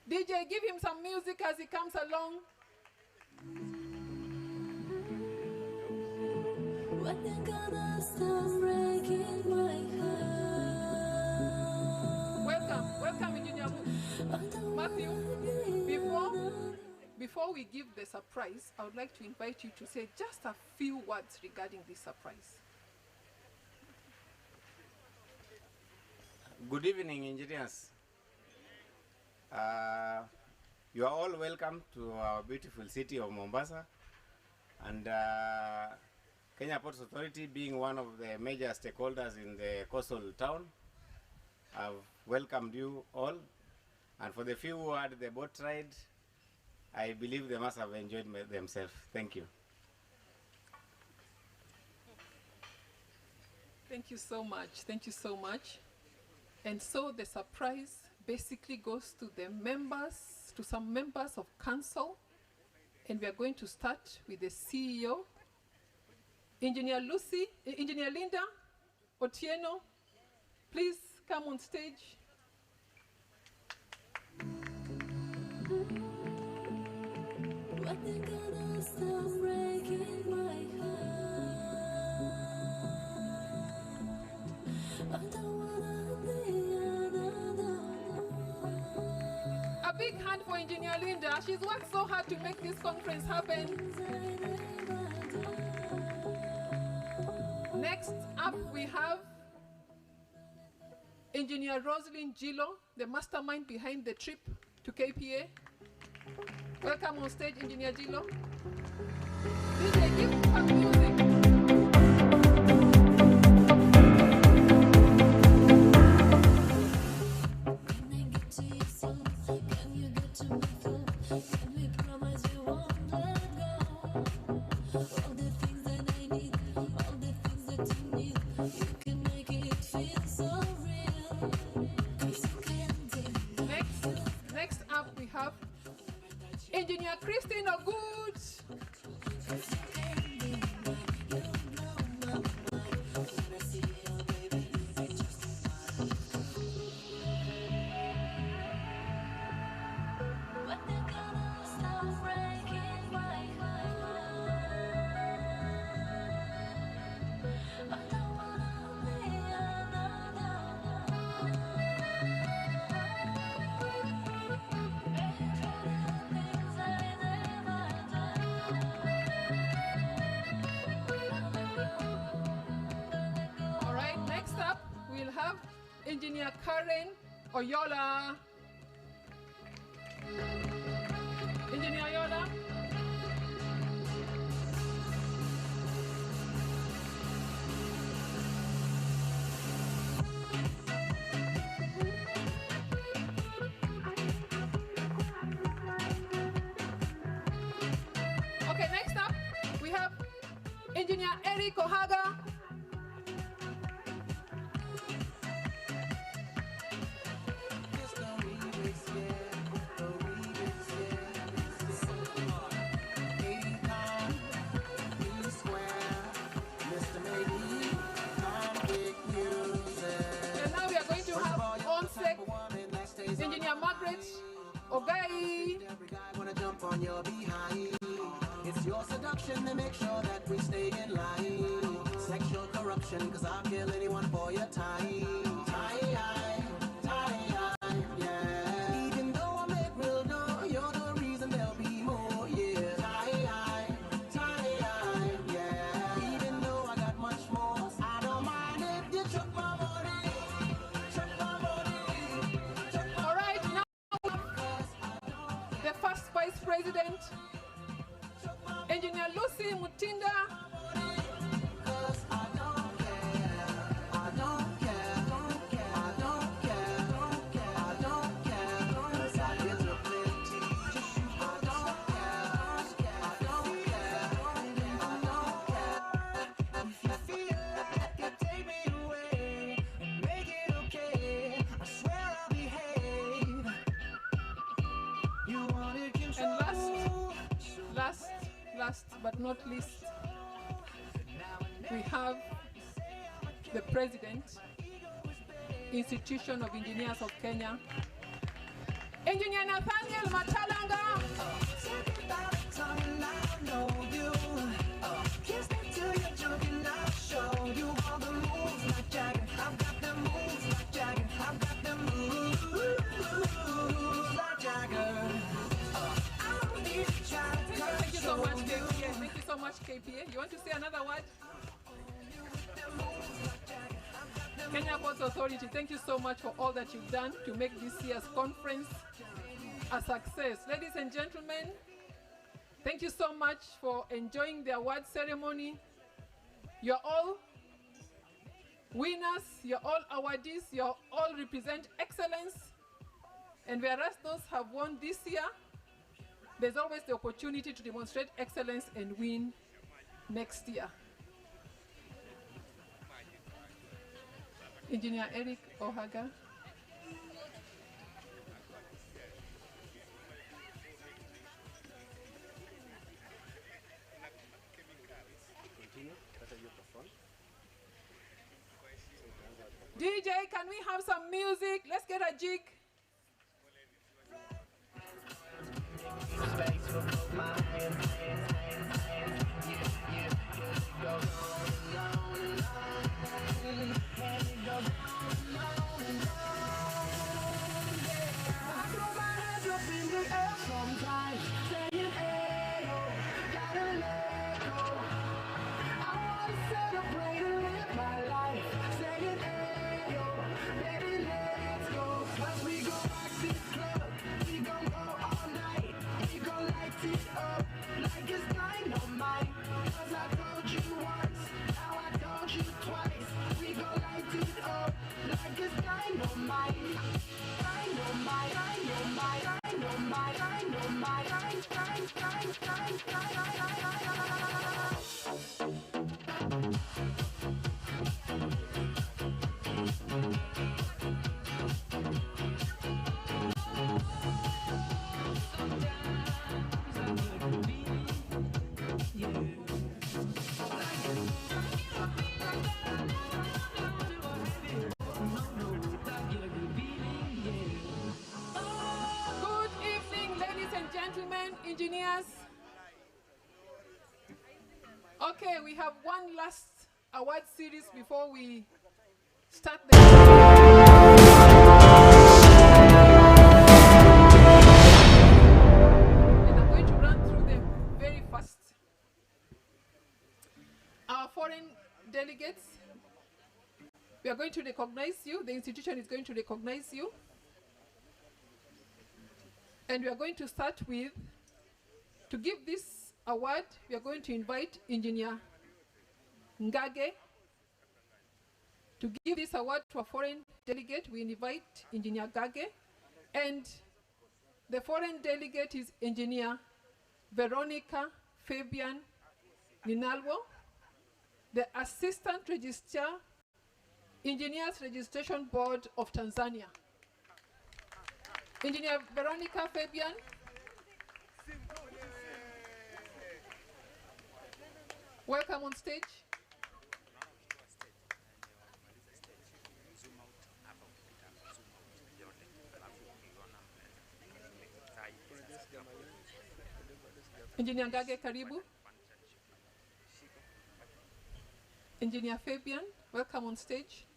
DJ, give him some music as he comes along. When you're gonna stop breaking my heart. Welcome, Engineer Matthew. Before we give the surprise, I would like to invite you to say just a few words regarding this surprise. Good evening, engineers. You are all welcome to our beautiful city of Mombasa, and Kenya Ports Authority being one of the major stakeholders in the coastal town. I've welcomed you all, and for the few who had the boat ride, I believe they must have enjoyed themselves. Thank you. Thank you so much. Thank you so much. And so the surprise basically goes to the members, to some members of council, and we are going to start with the CEO, Engineer Linda Otieno. Please come on stage. When you're gonna stop breaking my heart, I don't wanna be another. A big hand for Engineer Linda. She's worked so hard to make this conference happen. Next up, we have Engineer Rosalind Gilo, the mastermind behind the trip to KPA. Welcome on stage, Engineer Gilo. DJ, give her music. Next up, we have Engineer Christine Ogood. All right, next up, we'll have Engineer Karen Oyola. Engineer Oyola. Okay, next up, we have Engineer Eric Ohaga. And now we are going to have on-sec Engineer Margaret Ogai. Wanna jump on your behind. It's your seduction to make sure that we stay in line. Sexual corruption, cause I'll kill anyone for your time. Yeah. Even though I make real dough, you're the reason there'll be more, yeah. Yeah. Even though I got much more, I don't mind if you chuck my body. All right, now the first Vice President, Engineer Lucy Mutinda. Last but not least, we have the President, Institution of Engineers of Kenya, Engineer Nathaniel Matalanga. Thank you so much, KPA. Thank you so much, KPA. You want to say another word? Kenya Ports Authority, thank you so much for all that you've done to make this year's conference a success. Ladies and gentlemen, thank you so much for enjoying the award ceremony. You're all winners, you're all awardees, you all represent excellence. And whereas those have won this year, there's always the opportunity to demonstrate excellence and win next year. Engineer Eric Ohaga. DJ, can we have some music? Let's get a jig. Engineers. Okay, we have one last award series before we start the... And I'm going to run through them very fast. Our foreign delegates, we are going to recognize you. The institution is going to recognize you. And we are going to start with, to give this award, we are going to invite Engineer Ngage. To give this award to a foreign delegate, we invite Engineer Ngage. And the foreign delegate is Engineer Veronica Fabian Ninalwo, the Assistant Registrar, Engineers Registration Board of Tanzania. Engineer Veronica Fabian. Welcome on stage. Engineer Ngage, karibu. Engineer Fabian, welcome on stage.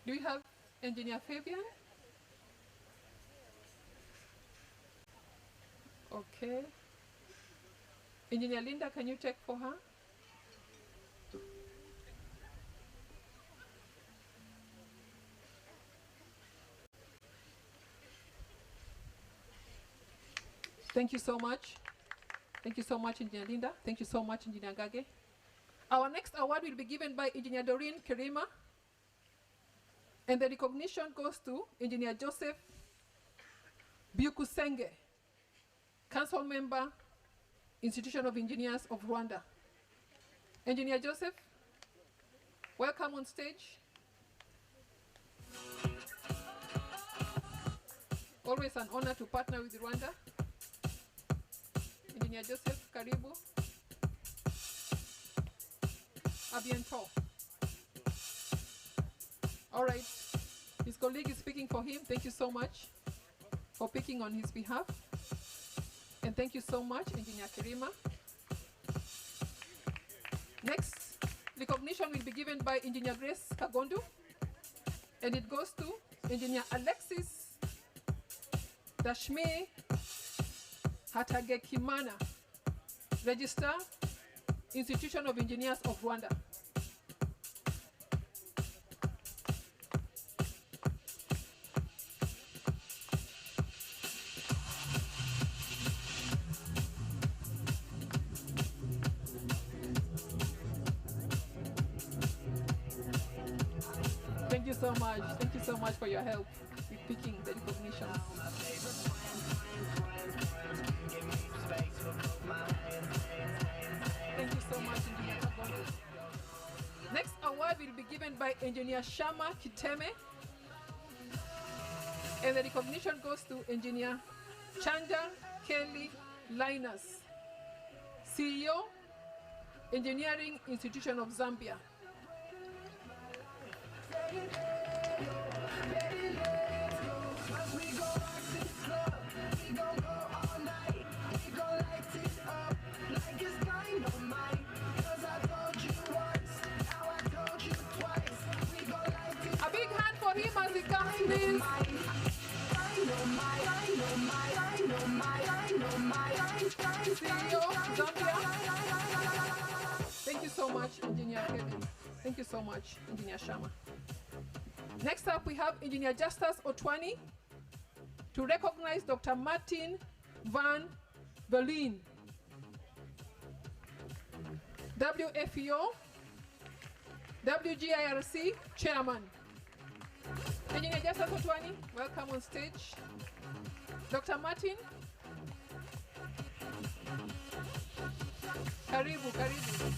Do we have Engineer Fabian? Okay. Engineer Linda, can you take for her? Thank you so much. Thank you so much, Engineer Linda. Thank you so much, Engineer Ngage. Our next award will be given by Engineer Doreen Kirima. And the recognition goes to Engineer Joseph Byukusenge, Council Member, Institution of Engineers of Rwanda. Engineer Joseph, welcome on stage. Always always an honor to partner with Rwanda. Engineer Joseph, karibu. A bientôt. All right, his colleague is speaking for him. Thank you so much for speaking on his behalf. And thank you so much, Engineer Kirima. Next, recognition will be given by Engineer Grace Kagondu, and it goes to Engineer Alexis Dashme Hatagekimana, Registrar, Institution of Engineers of Rwanda. Thank you so much. Thank you so much for your help with picking the recognition. Thank you so much, Engineer Kagondu. Next award will be given by Engineer Shama Kiteme. And the recognition goes to Engineer Chanda Kelly Linus, CEO, Engineering Institution of Zambia. A big hand for him as he comes, please. CEO, Zambia. Thank you so much, Engineer Kelly. Thank you so much, Engineer Shama. Next up, we have Engineer Justus Otwani to recognize Dr. Martin Van Berlin, WFEO, WGIRC Chairman. Engineer Justus Otwani, welcome on stage. Dr. Martin, karibu, karibu.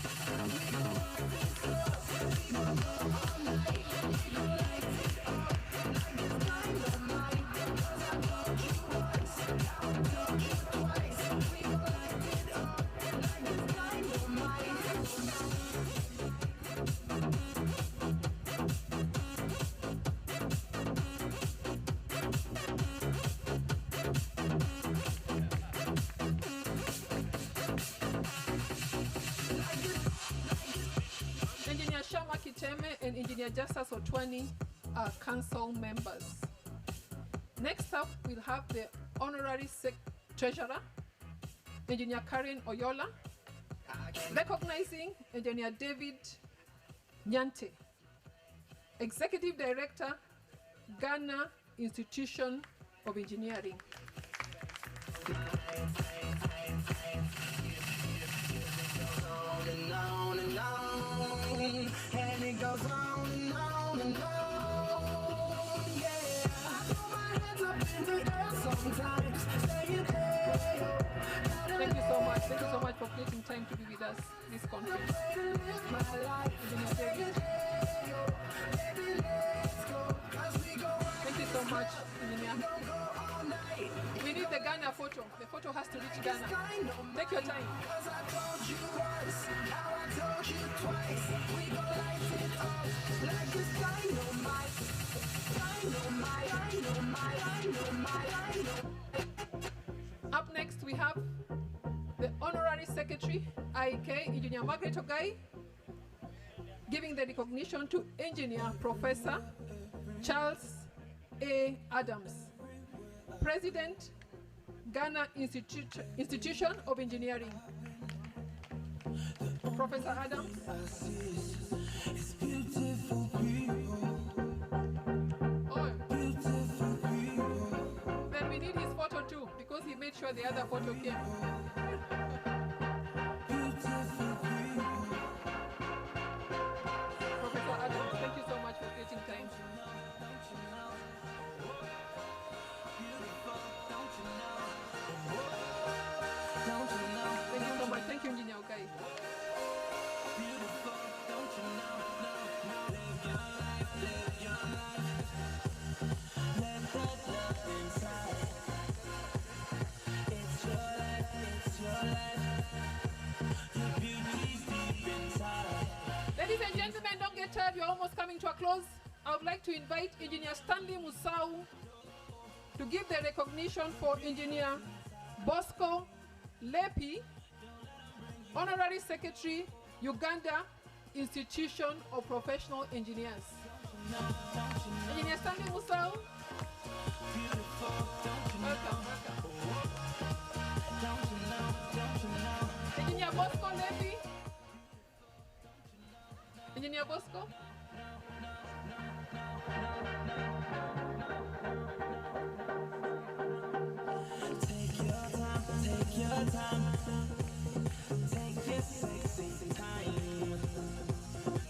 And Engineer Justus Otwani are council members. Next up, we'll have the Honorary Treasurer, Engineer Karen Oyola, recognizing Engineer David Nyante, Executive Director, Ghana Institution of Engineering. And it goes on and on and on, yeah. I throw my hands up in the air sometimes, saying, hey, thank you so much. Thank you so much for taking time to be with us this conference. Thank you so much, Engineer. We need the Ghana photo. The photo has to reach Ghana. Take your time. Cause I told you once, now I told you twice. We gon' light it up like it's dynamite. Dynamite. Up next, we have the Honorary Secretary, IEkK, Engineer Margaret Ogai, giving the recognition to Engineer Professor Charles A. Adams, President, Ghana Institution of Engineering. Professor Adams. Then we need his photo too, because he made sure the other photo came. Professor Adams, thank you so much for creating time. Thank you so much. Thank you, Engineer Ogai. like to invite Engineer Stanley Musau to give the recognition for Engineer Bosco Lepi, Honorary Secretary, Uganda Institution of Professional Engineers. Engineer Stanley Musau, welcome, welcome. Engineer Bosco Lepi, Engineer Bosco. Take your time, take your sexy time.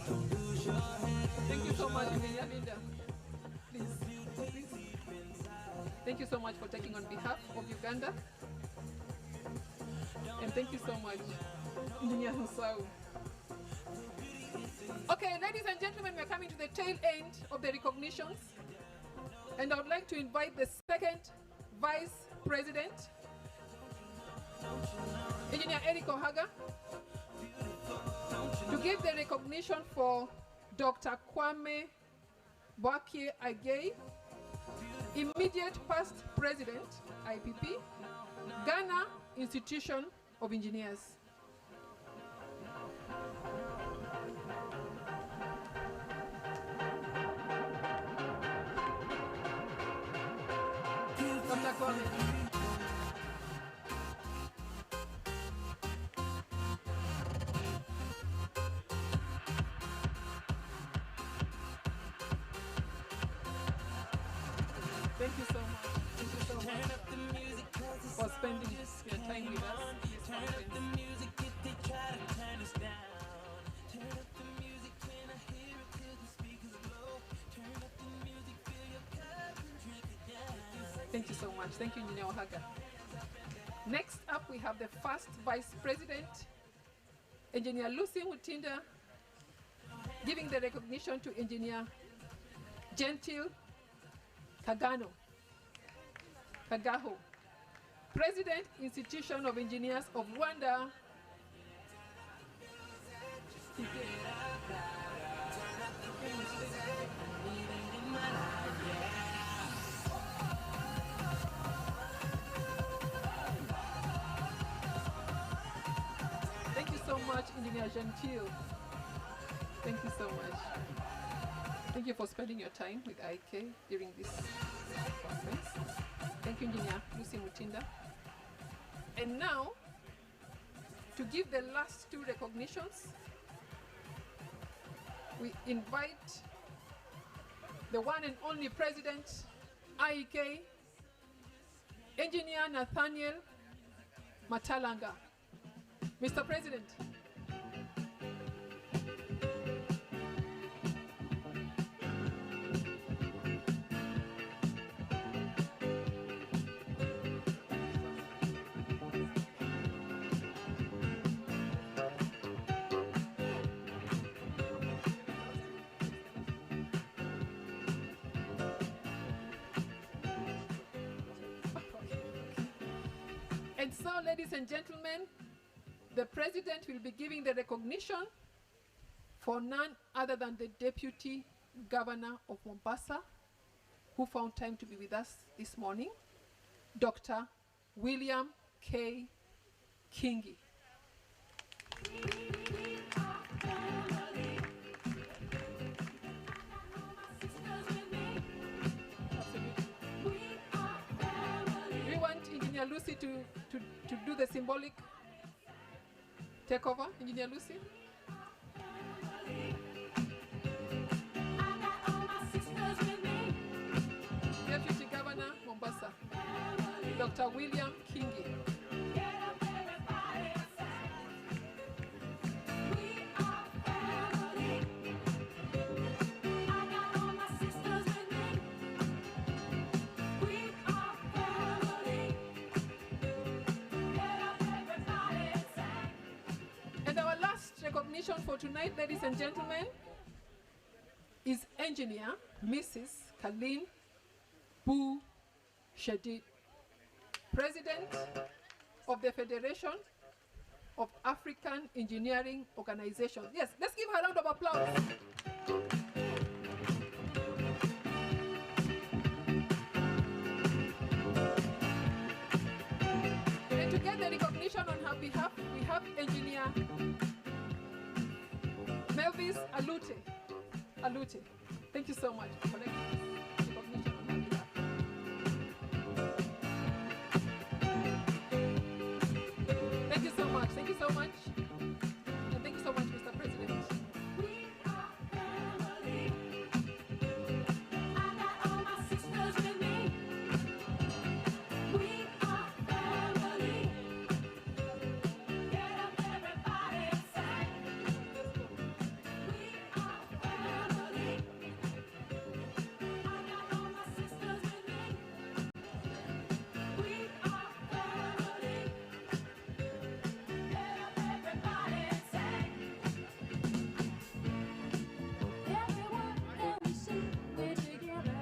Don't lose your head. Thank you so much, Engineer Linda. Please. Thank you so much for taking on behalf of Uganda. And thank you so much, Engineer Musau. Okay, ladies and gentlemen, we're coming to the tail end of the recognitions. And I would like to invite the second Vice President, Engineer Eric Ohaga, to give the recognition for Dr. Kwame Bwakie Agei, immediate past President, IPP, Ghana Institution of Engineers. Dr. Kwame. Thank you so much. Thank you so much for spending your time with us in this conference. Thank you so much. Thank you, Engineer Ohaga. Next up, we have the first Vice President, Engineer Lucy Mutinda, giving the recognition to Engineer Gentil Kagaho, President, Institution of Engineers of Rwanda. Thank you so much, Engineer Gentil. Thank you so much. Thank you for spending your time with IEkK during this conference. Thank you, Engineer Lucy Mutinda. And now, to give the last two recognitions, we invite the one and only President, IEkK, Engineer Nathaniel Matalanga. Mr. President. And so, ladies and gentlemen, the President will be giving the recognition for none other than the Deputy Governor of Mombasa, who found time to be with us this morning, Dr. William K. Kingi. We want Engineer Lucy to do the symbolic takeover. Engineer Lucy. Deputy Governor, Mombasa, Dr. William Kingi. Recognition for tonight, ladies and gentlemen, is Engineer Mrs. Kalin Bu Shadid, President of the Federation of African Engineering Organizations. Yes, let's give her a round of applause. Engineer Melvis Alute. Thank you so much for recognition on my behalf. Thank you so much. Thank you so much. And thank you so much, Mr. President. We are family. I got all my sisters with me. We are family. Get up, everybody, and sing. We are family. I got all my sisters with me. We are family. Get up, everybody, and sing. Everyone that we see, we're together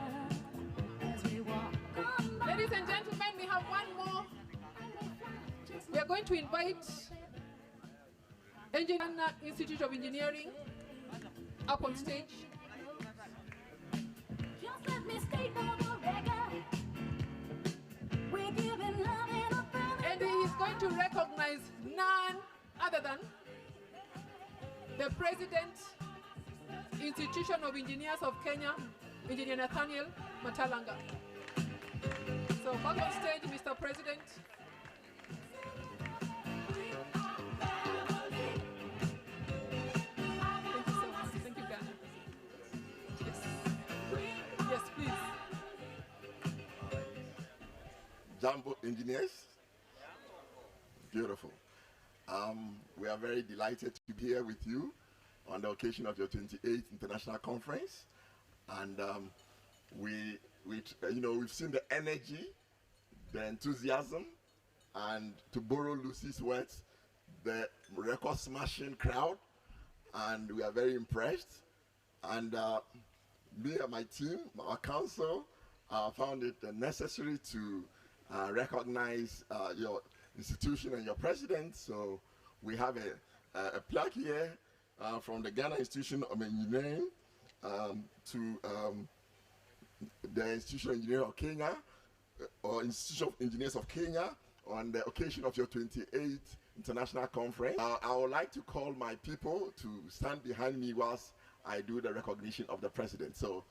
as we walk on by. Ladies and gentlemen, we have one more. We are going to invite Engineer Institute of Engineering up on stage. Just let me state for the record, we're giving love in a family. And he is going to recognize none other than the President, Institution of Engineers of Kenya, Engineer Nathaniel Matalanga. So back on stage, Mr. President. Thank you so much. Thank you, Ghana. Yes, please. Jumbo engineers. Beautiful. We are very delighted to be here with you on the occasion of your 28th International Conference. And we've seen the energy, the enthusiasm, and to borrow Lucy's words, the record smashing crowd. And we are very impressed. And me and my team, our council, found it necessary to recognize your institution and your president. So we have a plaque here from the Ghana Institution of Engineering to the Institution of Engineers of Kenya, or Institution of Engineers of Kenya, on the occasion of your 28th International Conference. I would like to call my people to stand behind me whilst I do the recognition of the president. So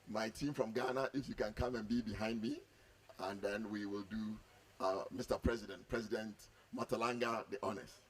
my team from Ghana, if you can come and be behind me, and then we will do Mr. President, President Matalanga, the honors.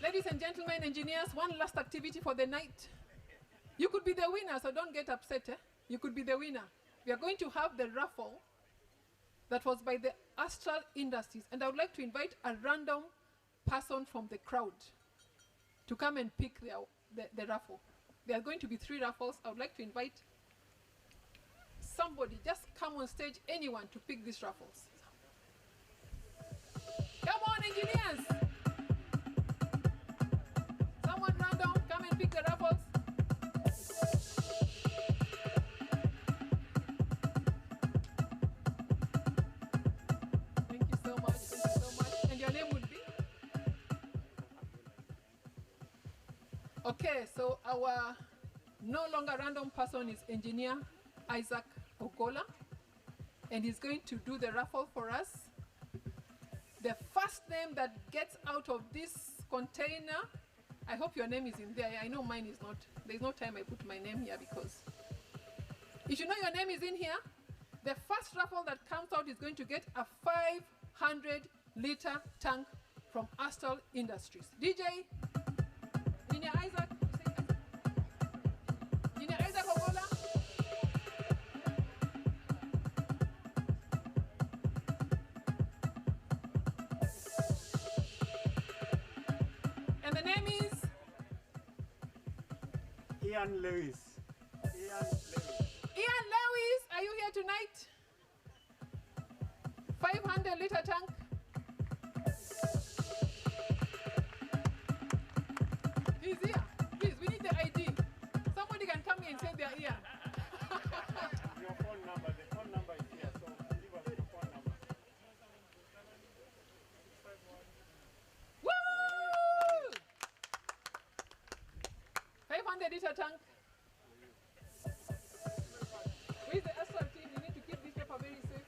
Ladies and gentlemen, engineers, one last activity for the night. You could be the winner, so don't get upset. You could be the winner. We are going to have the raffle that was by the Astral Industries, and I would like to invite a random person from the crowd to come and pick the raffle. There are going to be 3 raffles. I would like to invite somebody, just come on stage, anyone, to pick these raffles. Come on, engineers! Someone random, come and pick the raffles. Thank you so much, thank you so much. And your name would be? Okay, so our no longer random person is Engineer Isaac Ogola, and he's going to do the raffle for us. The first name that gets out of this container, I hope your name is in there. I know mine is not. There's no time I put my name here, because if you know your name is in here, the first raffle that comes out is going to get a 500-liter tank from Astral Industries. DJ, Engineer Isaac, Engineer Isaac Ogola. And the name is? Ian Lewis. Ian Lewis, are you here here tonight? 500-liter tank. He's here. Please, we need the ID. Somebody can come here and say they're here. Your phone number, the phone number is here, so give us your phone number. Woo! 500-liter tank. Where's the asphalt team? You need to keep this paper very safe.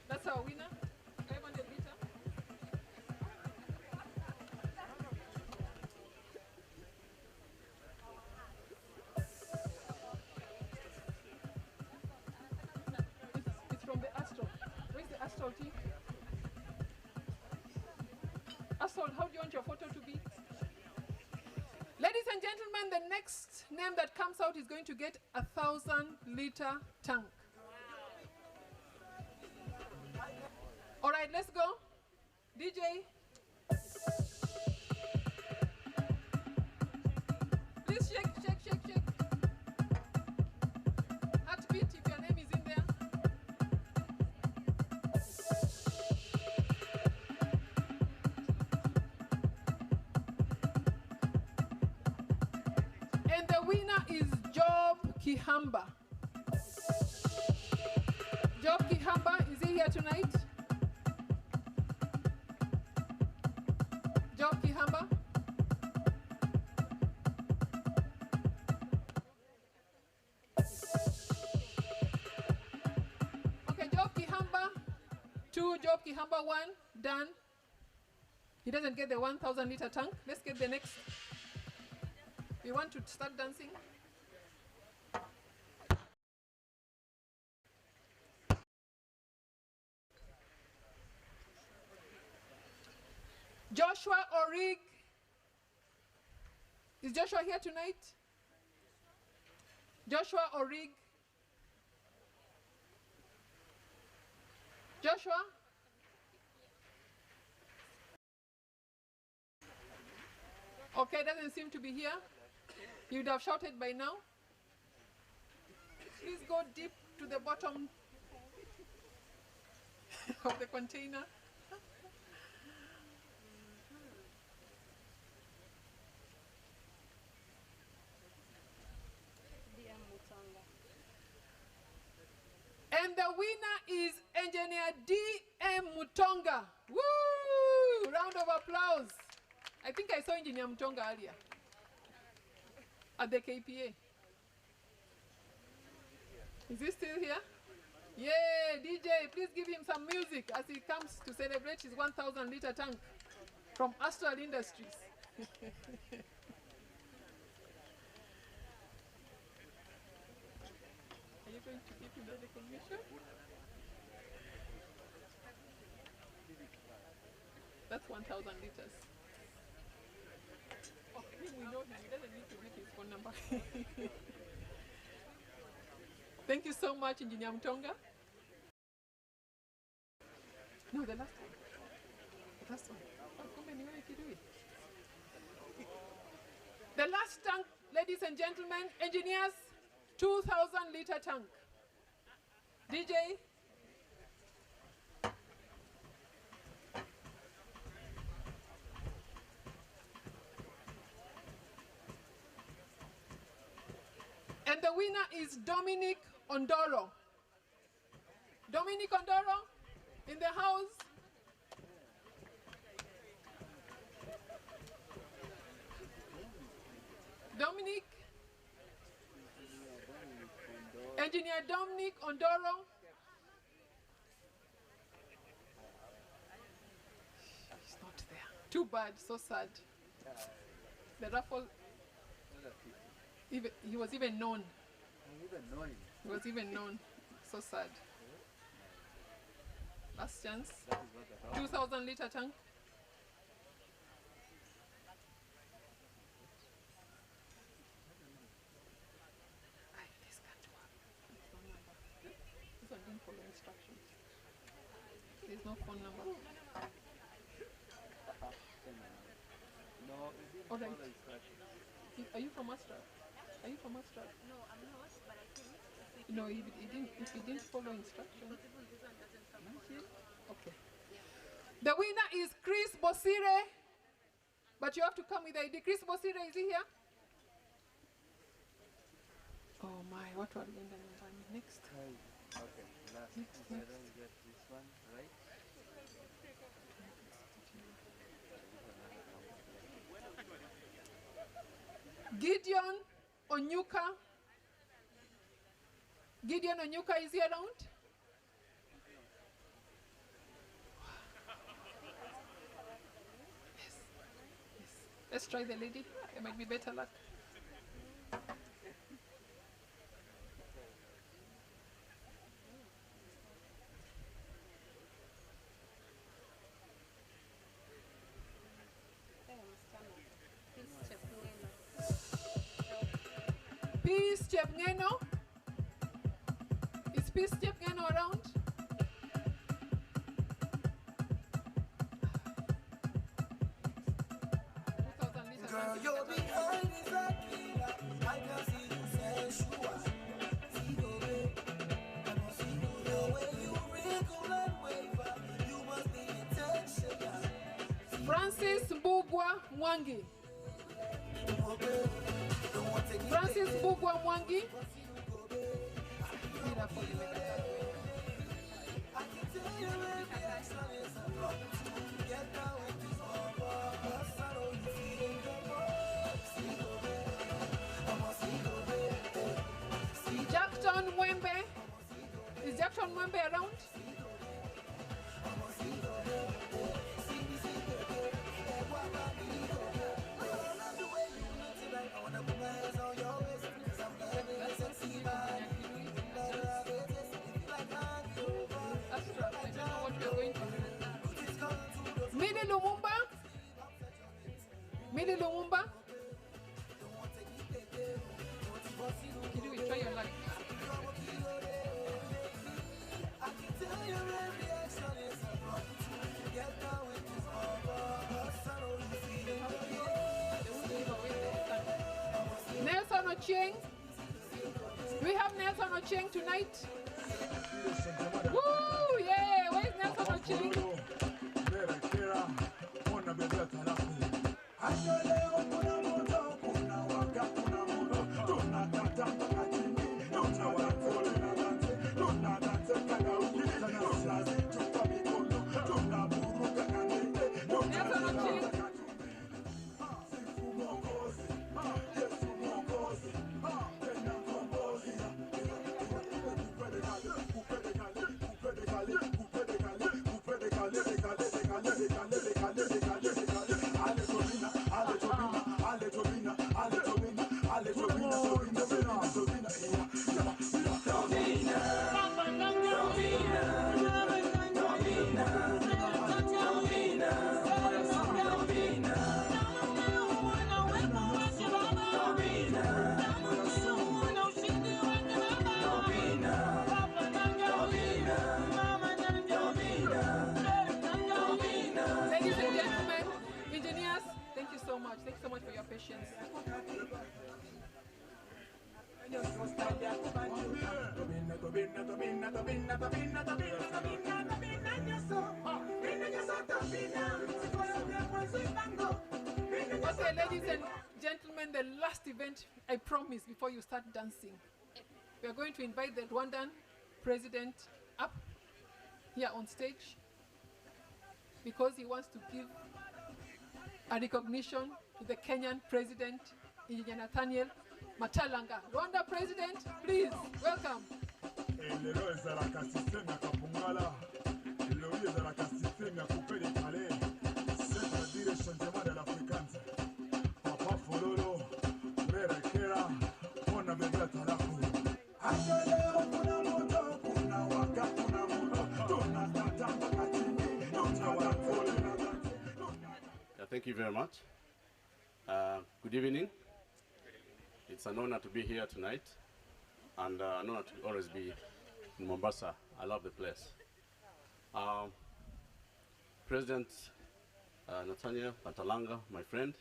That's our winner. 500 liter. It's from the Astral. Where's the Astral team? Astral, how do you want your photo to be? Ladies and gentlemen, the next name that comes out is going to get a 1,000-liter tank. All right, let's go. DJ. Please shake, shake, shake, shake. Heartbeat if your name is in there. And the winner is Job Kihamba. Job Kihamba, is he here tonight? Job Kihamba. Okay, Job Kihamba 2, Job Kihamba 1, done. He doesn't get the 1,000-liter tank. Let's get the next. We want to start dancing. Joshua Orig. Is Joshua here tonight? Joshua Orig. Joshua? Okay, doesn't seem to be here. You would have shouted by now. Please go deep to the bottom of the container. And the winner is Engineer D.M. Mutonga. Woo! Round of applause. I think I saw Engineer Mutonga earlier at the KPA. Is he still here? Yeah, DJ, please give him some music as he comes to celebrate his 1,000-liter tank from Astral Industries. Are you going to give him the recognition? That's 1,000 liters. Oh, him, we know him. He doesn't need to read his phone number. Thank you so much, Engineer Mutonga. No, the last one. The last one. Oh, come anywhere if you do it. The last tank, ladies and gentlemen, engineers, 2,000-liter tank. DJ. And the winner is Dominic Ondoro. Dominic Ondoro in the house. Dominic. Engineer Dominic Ondoro. He's not there. Too bad, so sad. The raffle, he was even known. He was even known. So sad. Last chance. 2,000-liter tank. This one didn't follow instructions. There's no phone number. No, All right. Are you from Astra? Are you from Australia? No, I'm not, but I think. No, if you didn't follow instructions. Okay. The winner is Chris Bosire, but you have to come with ID. Chris Bosire, is he here? Oh my, what will be next? Okay, last. If I don't get this one right. Gideon Onyuka. Gideon Onyuka is he around? Yes. Yes. Let's try the lady. It might be better luck. Peace Chepngeno. Is Peace Chepngeno around? Girl, you're behind is a killer. I can see you sensual. See the way, I must see the way you wriggle and waver. You must be intentional. Francis Mbugwa Mwangi. Francis Mbugwa Mwangi. Jackson Mwembe. Is Jackson Mwembe around? Midi Lumumba. Midi Lumumba. Can you try your luck? Nelson Ochieng. We have Nelson Ochieng tonight. Woo! Yeah! Where's Nelson Ochieng? Ladies and gentlemen, engineers, thank you so much. Thank you so much for your patience. Okay, ladies and gentlemen, the last event, I promise, before you start dancing. We are going to invite the Rwandan president up here on stage because he wants to give a recognition to the Kenyan president, Engineer Nathaniel Machalanga. Rwanda president, please, welcome. Thank you very much. Good evening. It's an honor to be here tonight, and an honor to always be in Mombasa. I love the place. President Nathaniel Machalanga, my friend,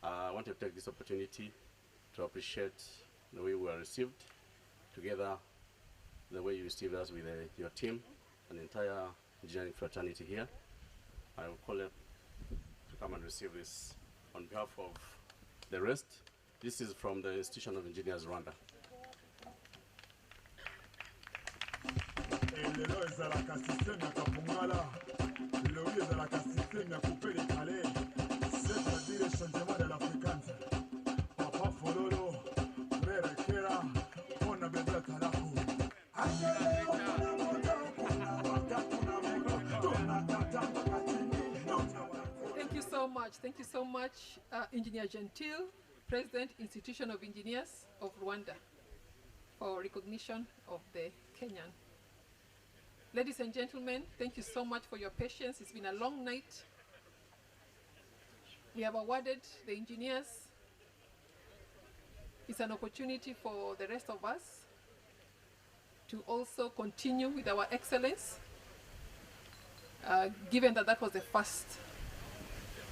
I want to take this opportunity to appreciate the way we were received, together the way you received us with your team and the entire engineering fraternity here. I will call it to come and receive this on behalf of the rest. This is from the Institution of Engineers Rwanda. Thank you so much, Engineer Gentil, President, Institution of Engineers of Rwanda, for recognition of the Kenyan. Ladies and gentlemen, thank you so much for your patience. It's been a long night. We have awarded the engineers. It's an opportunity for the rest of us to also continue with our excellence, given that that was the first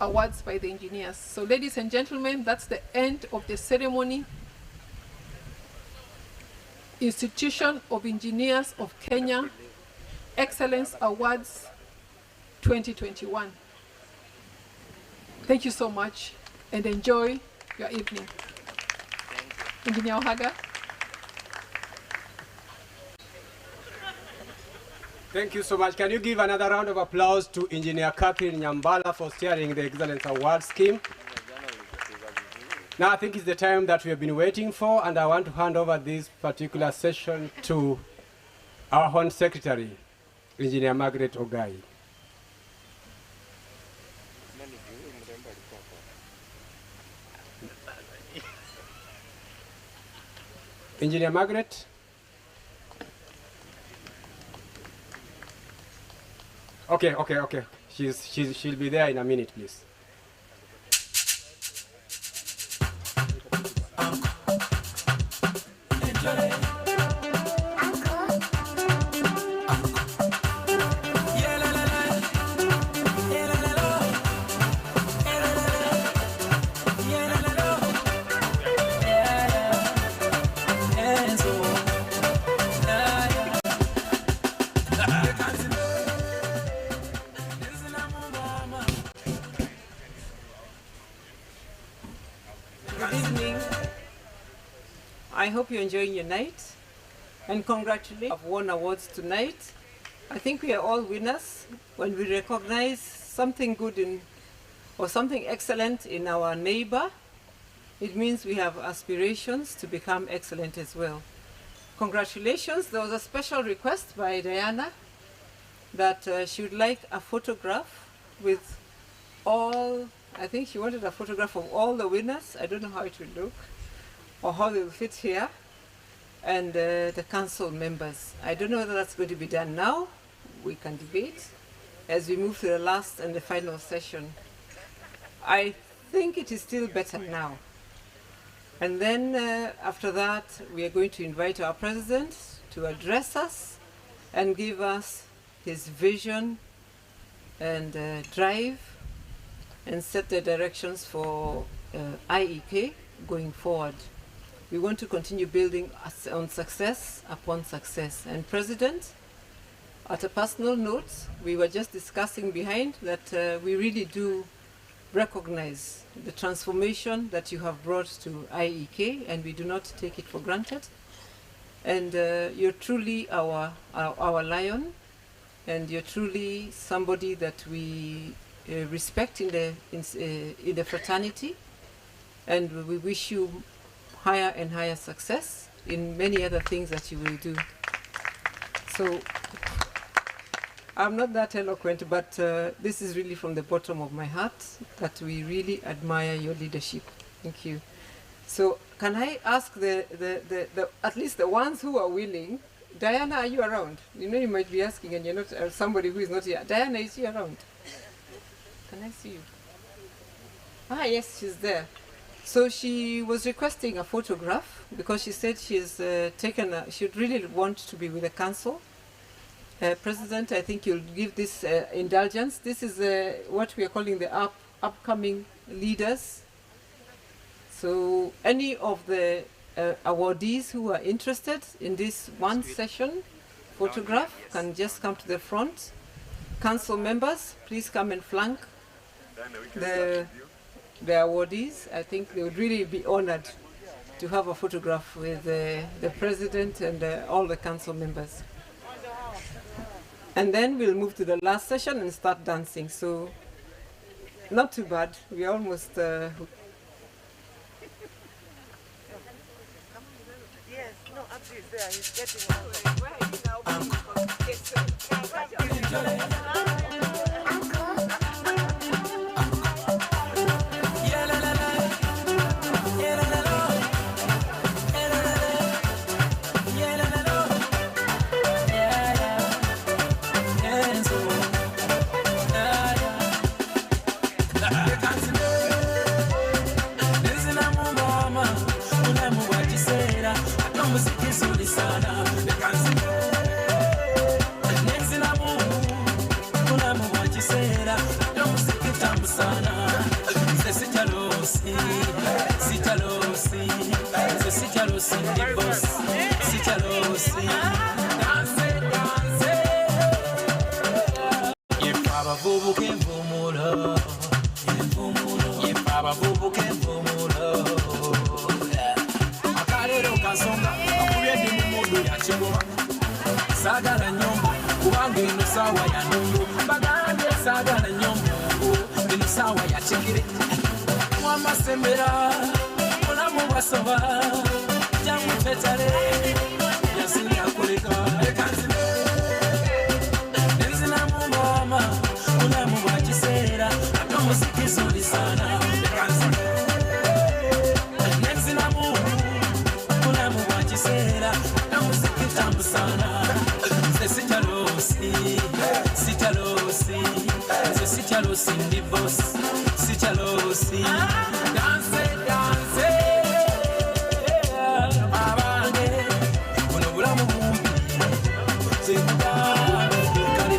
awards by the engineers. So ladies and gentlemen, that's the end of the ceremony. Institution of Engineers of Kenya Excellence Awards 2021. Thank you so much and enjoy your evening. Engineer Ohaga. Thank you so much. Can you give another round of applause to Engineer Catherine Nyambala for steering the Excellence Award scheme? Now I think it's the time that we have been waiting for, and I want to hand over this particular session to our Home Secretary, Engineer Margaret Ogai. Engineer Margaret? Okay. She'll be there in a minute, please. I hope you're enjoying your night, and congratulations. I've won awards tonight. I think we are all winners when we recognize something good or something excellent in our neighbor. It means we have aspirations to become excellent as well. Congratulations. There was a special request by Diana that she would like a photograph with all, I think she wanted a photograph of all the winners. I don't know how it will look or how they will fit here, and the council members. I don't know whether that's going to be done now. We can debate as we move to the last and the final session. I think it is still better now. And then after that, we are going to invite our president to address us and give us his vision and drive and set the directions for IEkK going forward. We want to continue building on success upon success. And President, at a personal note, we were just discussing behind that we really do recognize the transformation that you have brought to IEkK, and we do not take it for granted. And you're truly our lion, and you're truly somebody that we respect in the fraternity, and we wish you higher and higher success in many other things that you will do. So I'm not that eloquent, but this is really from the bottom of my heart that we really admire your leadership. Thank you. So can I ask at least the ones who are willing? Diana, are you around? You know, you might be asking and you're not somebody who is not here. Diana, is she around? Can I see you? Ah, yes, she's there. So she was requesting a photograph because she said she's she'd really want to be with the council. President, I think you'll give this indulgence. This is what we are calling the upcoming leaders. So any of the awardees who are interested in this one session photograph can just come to the front. Council members, please come and flank the awardees. I think they would really be honored to have a photograph with the president and all the council members. And then we'll move to the last session and start dancing. So not too bad. We're almost... Yes, no, Abdi is there. He's getting Sagala nyombo, kubange ino sawa ya nungu. Bagambe sagala nyombo, ino sawa ya chikiri. Mwama sembera, mulamu wasoba. Jamu petare, yasini akulika. Ekanzime, nenzina mumama, mulamu wachisera. Ato musiki zuri sana. Ekanzime, nenzina mulamu wachisera. Ato musiki tambu sana. Sitalosi ndi boss, sitalosi. Dance, dance. Abange, kuno bulamu bumbi. Sekuba, kali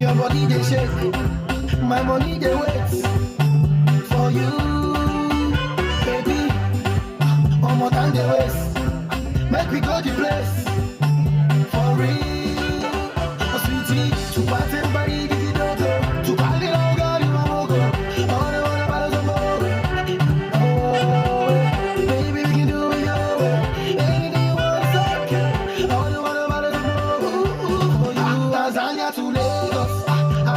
Your body they shake, my money they wait for you, baby. One more time they waste, make we go the place for real. Oh sweetie, to party body did it go, to party long girl you want go. All the one about some more. Oh, baby we can do it your way. Anything you want is okay. All the one about some more. Tanzania to Lagos, I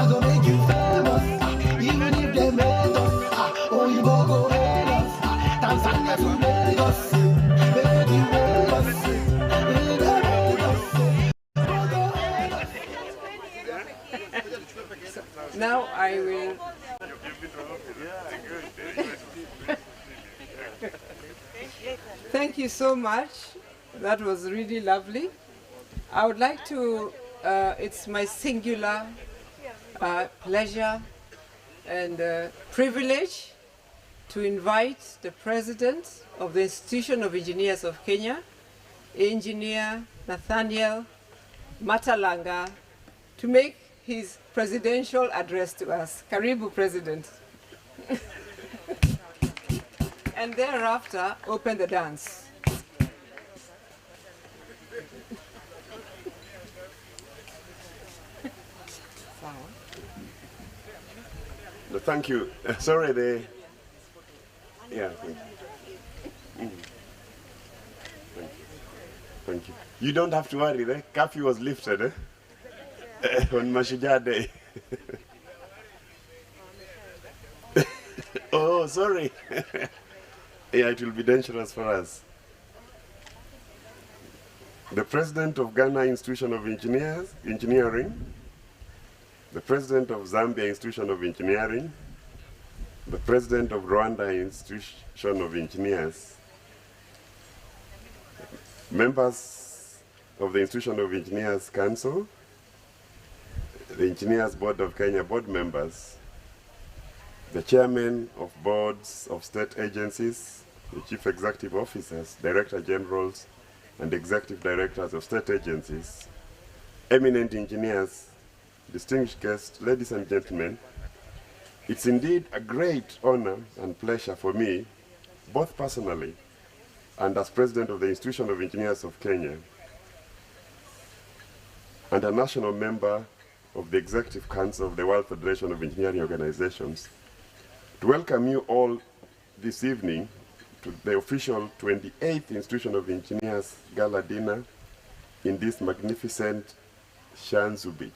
go make you famous. Even if they made us, oh you go hate us. Tanzania to Lagos, make you hate us. Now I will... Thank you so much. That was really lovely. I would like to, it's my singular pleasure and privilege to invite the President of the Institution of Engineers of Kenya, Engineer Nathaniel Matalanga, to make his presidential address to us. Karibu, President. And thereafter, open the dance. No, thank you. Sorry, yeah, thank you. Thank you. You don't have to worry, the curfew was lifted on Mashujaa Day. Oh, sorry. Yeah, it will be dangerous for us. The President of Ghana Institution of Engineering, the President of Zambia Institution of Engineering, the President of Rwanda Institution of Engineers, members of the Institution of Engineers Council, the Engineers Board of Kenya board members, the chairman of boards of state agencies, the chief executive officers, director generals, and executive directors of state agencies, eminent engineers, distinguished guests, ladies and gentlemen, it's indeed a great honor and pleasure for me, both personally and as President of the Institution of Engineers of Kenya, and a national member of the Executive Council of the World Federation of Engineering Organizations, to welcome you all this evening to the official 28th Institution of Engineers Gala dinner in this magnificent Shanzu Beach.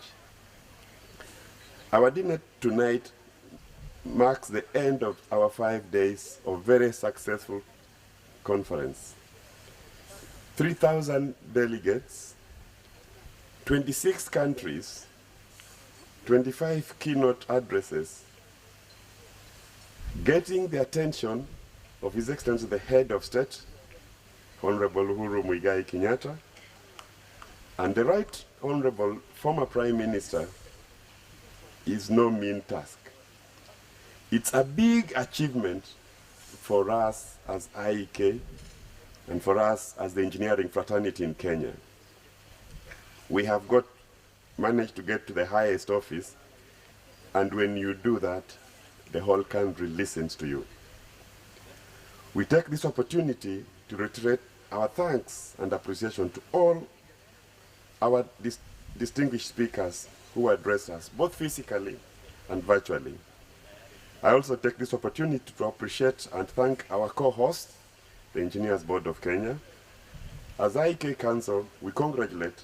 Our dinner tonight marks the end of our 5 days of very successful conference. 3,000 delegates, 26 countries, 25 keynote addresses, getting the attention of His Excellency the Head of State, Honorable Uhuru Muigai Kenyatta, and the Right Honorable former Prime Minister is no mean task. It's a big achievement for us as IEkK and for us as the engineering fraternity in Kenya. We have managed to get to the highest office, and when you do that, the whole country listens to you. We take this opportunity to reiterate our thanks and appreciation to all our distinguished speakers who addressed us, both physically and virtually. I also take this opportunity to appreciate and thank our co-host, the Engineers Board of Kenya. As IEkK Council, we congratulate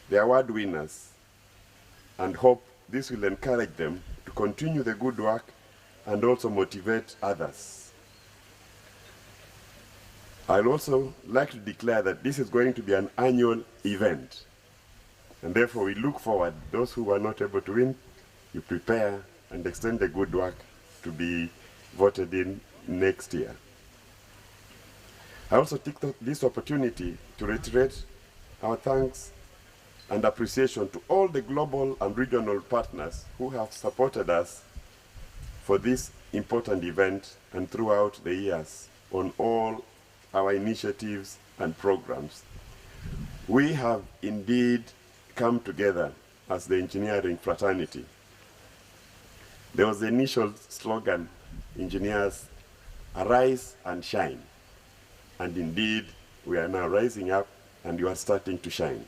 the award winners and hope this will encourage them to continue the good work and also motivate others. I'd also like to declare that this is going to be an annual event, and therefore we look forward, those who are not able to win, you prepare and extend the good work to be voted in next year. I also take this opportunity to reiterate our thanks and appreciation to all the global and regional partners who have supported us for this important event and throughout the years on all our initiatives and programs. We have indeed come together as the engineering fraternity. There was the initial slogan, engineers, arise and shine. And indeed, we are now rising up and you are starting to shine.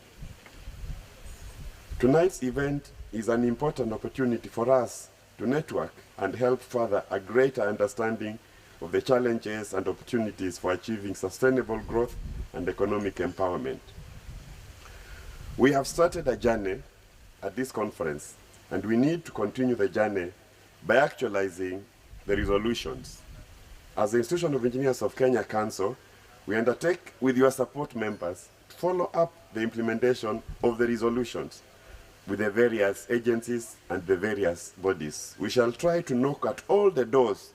Tonight's event is an important opportunity for us to network and help further a greater understanding of the challenges and opportunities for achieving sustainable growth and economic empowerment. We have started a journey at this conference, and we need to continue the journey by actualizing the resolutions. As the Institution of Engineers of Kenya Council, we undertake with your support members to follow up the implementation of the resolutions with the various agencies and the various bodies. We shall try to knock at all the doors,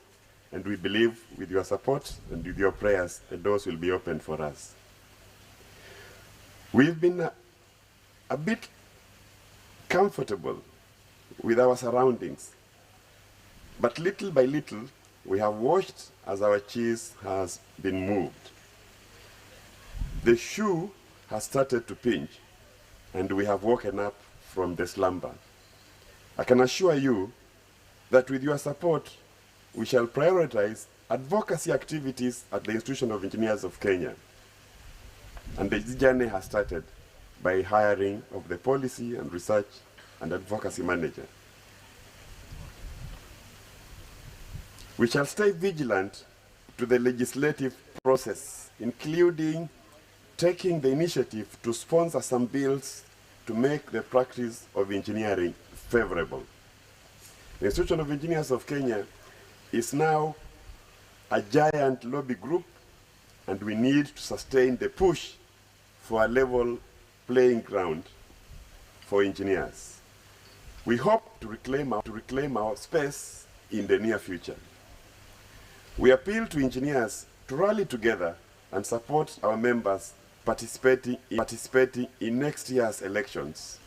and we believe with your support and with your prayers, the doors will be opened for us. We've been a bit comfortable with our surroundings, but little by little, we have watched as our cheese has been moved. The shoe has started to pinch, and we have woken up from the slumber. I can assure you that with your support, we shall prioritize advocacy activities at the Institution of Engineers of Kenya. And this journey has started by hiring of the policy and research and advocacy manager. We shall stay vigilant to the legislative process, including taking the initiative to sponsor some bills to make the practice of engineering favorable. The Institution of Engineers of Kenya is now a giant lobby group, and we need to sustain the push for a level playing ground for engineers. We hope to reclaim our space in the near future. We appeal to engineers to rally together and support our members participating in next year's elections.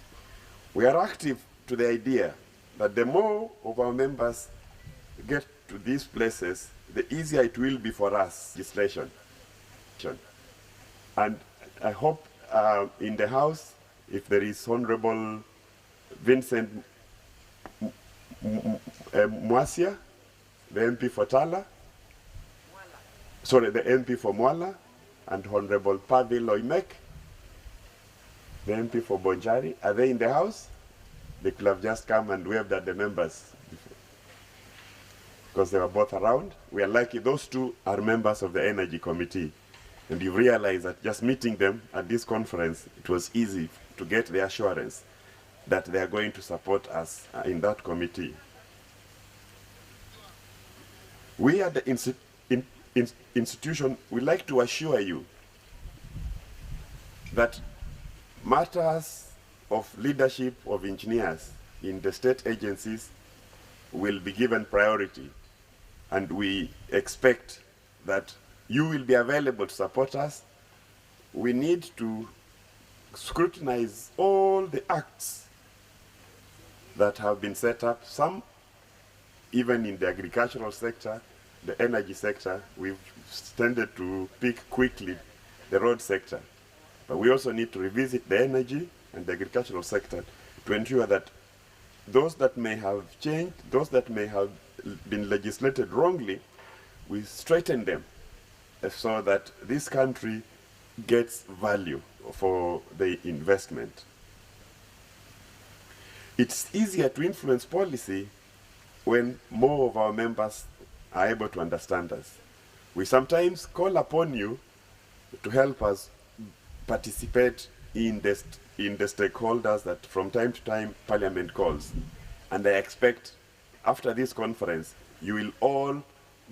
We are active to the idea that the more of our members get to these places, the easier it will be for us legislation. And I hope in the House if there is Honorable Vincent Mwasia, the MP for Tala, sorry, the MP for Mwala, and Honorable Pavi Loimek, the MP for Bonjari. Are they in the house? They could have just come and waved at the members because they were both around. We are lucky those two are members of the Energy Committee. And you realize that just meeting them at this conference, it was easy to get the assurance that they are going to support us in that committee. We at the institution, we like to assure you that matters of leadership of engineers in the state agencies will be given priority, and we expect that you will be available to support us. We need to scrutinize all the acts that have been set up, some even in the agricultural sector, the energy sector. We've tended to pick quickly the road sector. But we also need to revisit the energy and the agricultural sector to ensure that those that may have changed, those that may have been legislated wrongly, we straighten them so that this country gets value for the investment. It's easier to influence policy when more of our members are able to understand us. We sometimes call upon you to help us participate in the stakeholders that from time to time Parliament calls. And I expect after this conference, you will all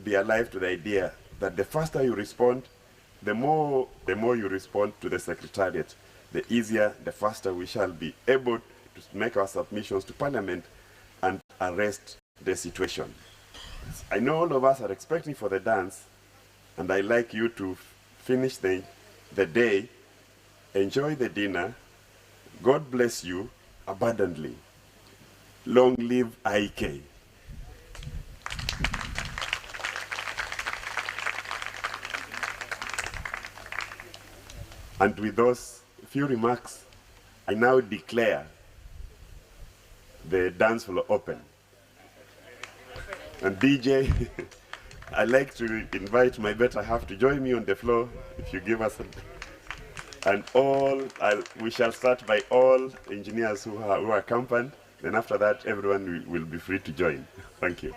be alive to the idea that the faster you respond, the more you respond to the Secretariat, the easier, the faster we shall be able to make our submissions to Parliament and arrest the situation. I know all of us are expecting for the dance, and I like you to finish the day, enjoy the dinner. God bless you abundantly. Long live IEkK. And with those few remarks, I now declare the dance floor open. And DJ, I'd like to invite my better half to join me on the floor, if you give us a... And we shall start by all engineers who are accompanied. Then after that, everyone will be free to join. Thank you.